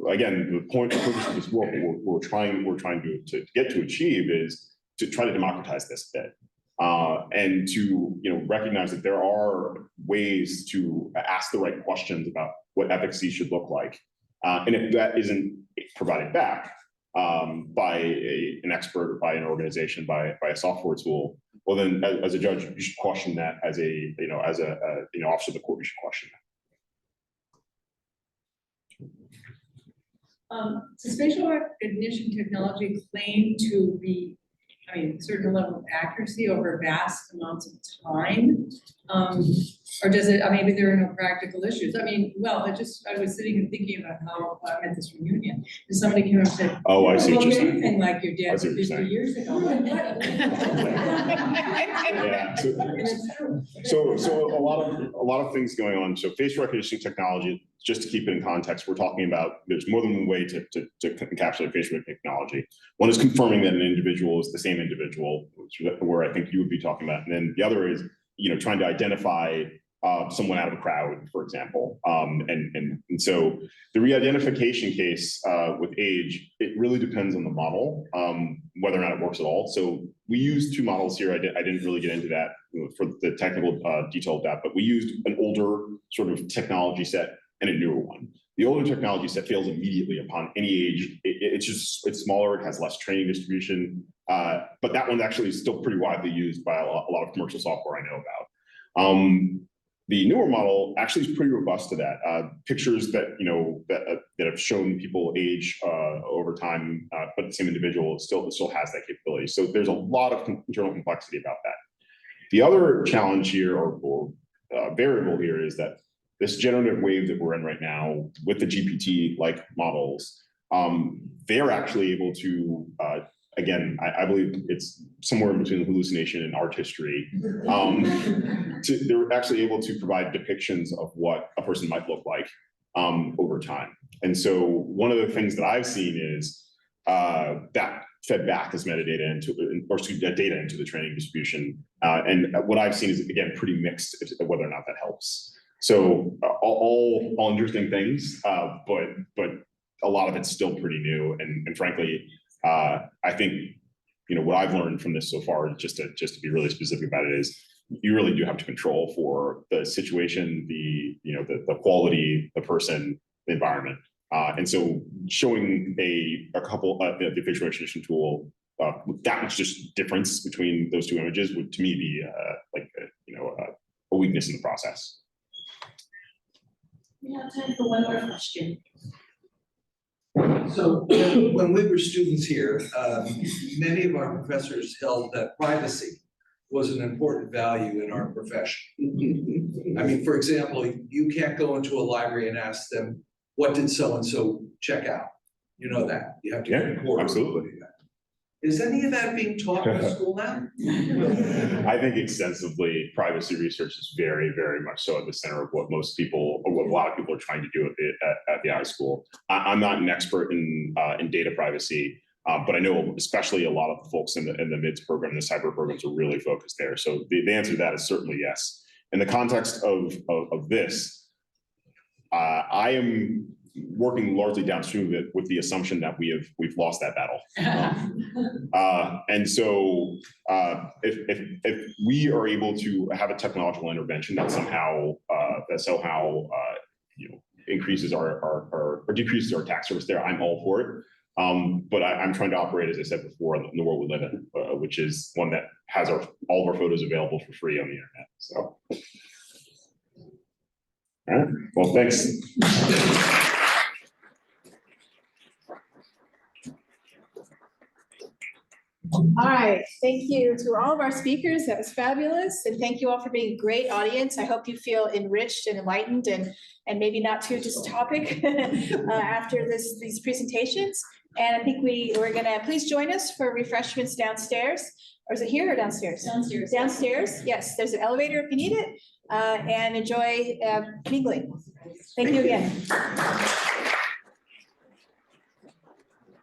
Speaker 9: again, the point of this work we're trying to get to achieve is to try to democratize this bit. And to recognize that there are ways to ask the right questions about what efficacy should look like. And if that isn't provided back by an expert or by an organization, by a software tool, well then as a judge, you should question that. As a officer of the court, you should question that.
Speaker 2: Does facial recognition technology claim to be, a certain level of accuracy over vast amounts of time? Or does it, maybe there are no practical issues? I was sitting and thinking about how I'm at this reunion, and somebody came up and said,
Speaker 9: Oh, I see what
Speaker 2: "Well,
Speaker 9: you're saying.
Speaker 2: anything like your
Speaker 9: I
Speaker 2: dad
Speaker 9: see what you're
Speaker 2: 50
Speaker 9: saying.
Speaker 2: years ago."
Speaker 9: Yeah. So a lot of things going on. So face recognition technology, just to keep it in context, we're talking about there's more than one way to encapsulate facial recognition technology. One is confirming that an individual is the same individual, where I think you would be talking about, and then the other is trying to identify someone out of a crowd, for example. And so the re-identification case with age, it really depends on the model, whether or not it works at all. So we used two models here. I didn't really get into that for the technical detail of that, but we used an older sort of technology set and a newer one. The older technology set fails immediately upon any age. It's smaller, it has less training distribution, but that one actually is still pretty widely used by a lot of commercial software I know about. The newer model actually is pretty robust to that. Pictures that that have shown people age over time, but the same individual still has that capability. So there's a lot of internal complexity about that. The other challenge here, or variable here, is that this generative wave that we're in right now with the GPT-like models, they're actually able to, again, I believe it's somewhere in between hallucination and art history. They're actually able to provide depictions of what a person might look like over time. And so one of the things that I've seen is that fed back as metadata data into the training distribution. And what I've seen is, again, pretty mixed whether or not that helps. So all interesting things, but a lot of it's still pretty new. And frankly, I think what I've learned from this so far, just to be really specific about it, is you really do have to control for the situation, the quality, the person, the environment. And so showing a couple the facial recognition tool that much just difference between those two images would to me be a weakness in the process.
Speaker 3: We have time for one more question.
Speaker 6: So when we were students here, many of our professors held that privacy was an important value in our profession. I mean, for example, you can't go into a library and ask them, what did so-and-so check out? You know that. You have to get a court.
Speaker 9: Absolutely.
Speaker 6: Is any of that being taught in school now?
Speaker 9: I think extensively, privacy research is very, very much so at the center of what most people, or what a lot of people are trying to do at the art school. I'm not an expert in data privacy, but I know especially a lot of the folks in the MIDS program, the cyber programs, are really focused there. So the answer to that is certainly yes. In the context of this, I am working largely downstream of it with the assumption that we've lost that battle. And so if we are able to have a technological intervention that somehow increases or decreases our attack surface there, I'm all for it. But I'm trying to operate, as I said before, in the world we live in, which is one that has all of our photos available for free on the internet. So, all right. Well, thanks.
Speaker 1: All right, thank you to all of our speakers. That was fabulous. And thank you all for being a great audience. I hope you feel enriched and enlightened and maybe not too dystopic after these presentations. And I think we're gonna, please join us for refreshments downstairs. Or is it here or downstairs? Downstairs. Downstairs, yes, there's an elevator if you need it. And enjoy mingling. Thank you again.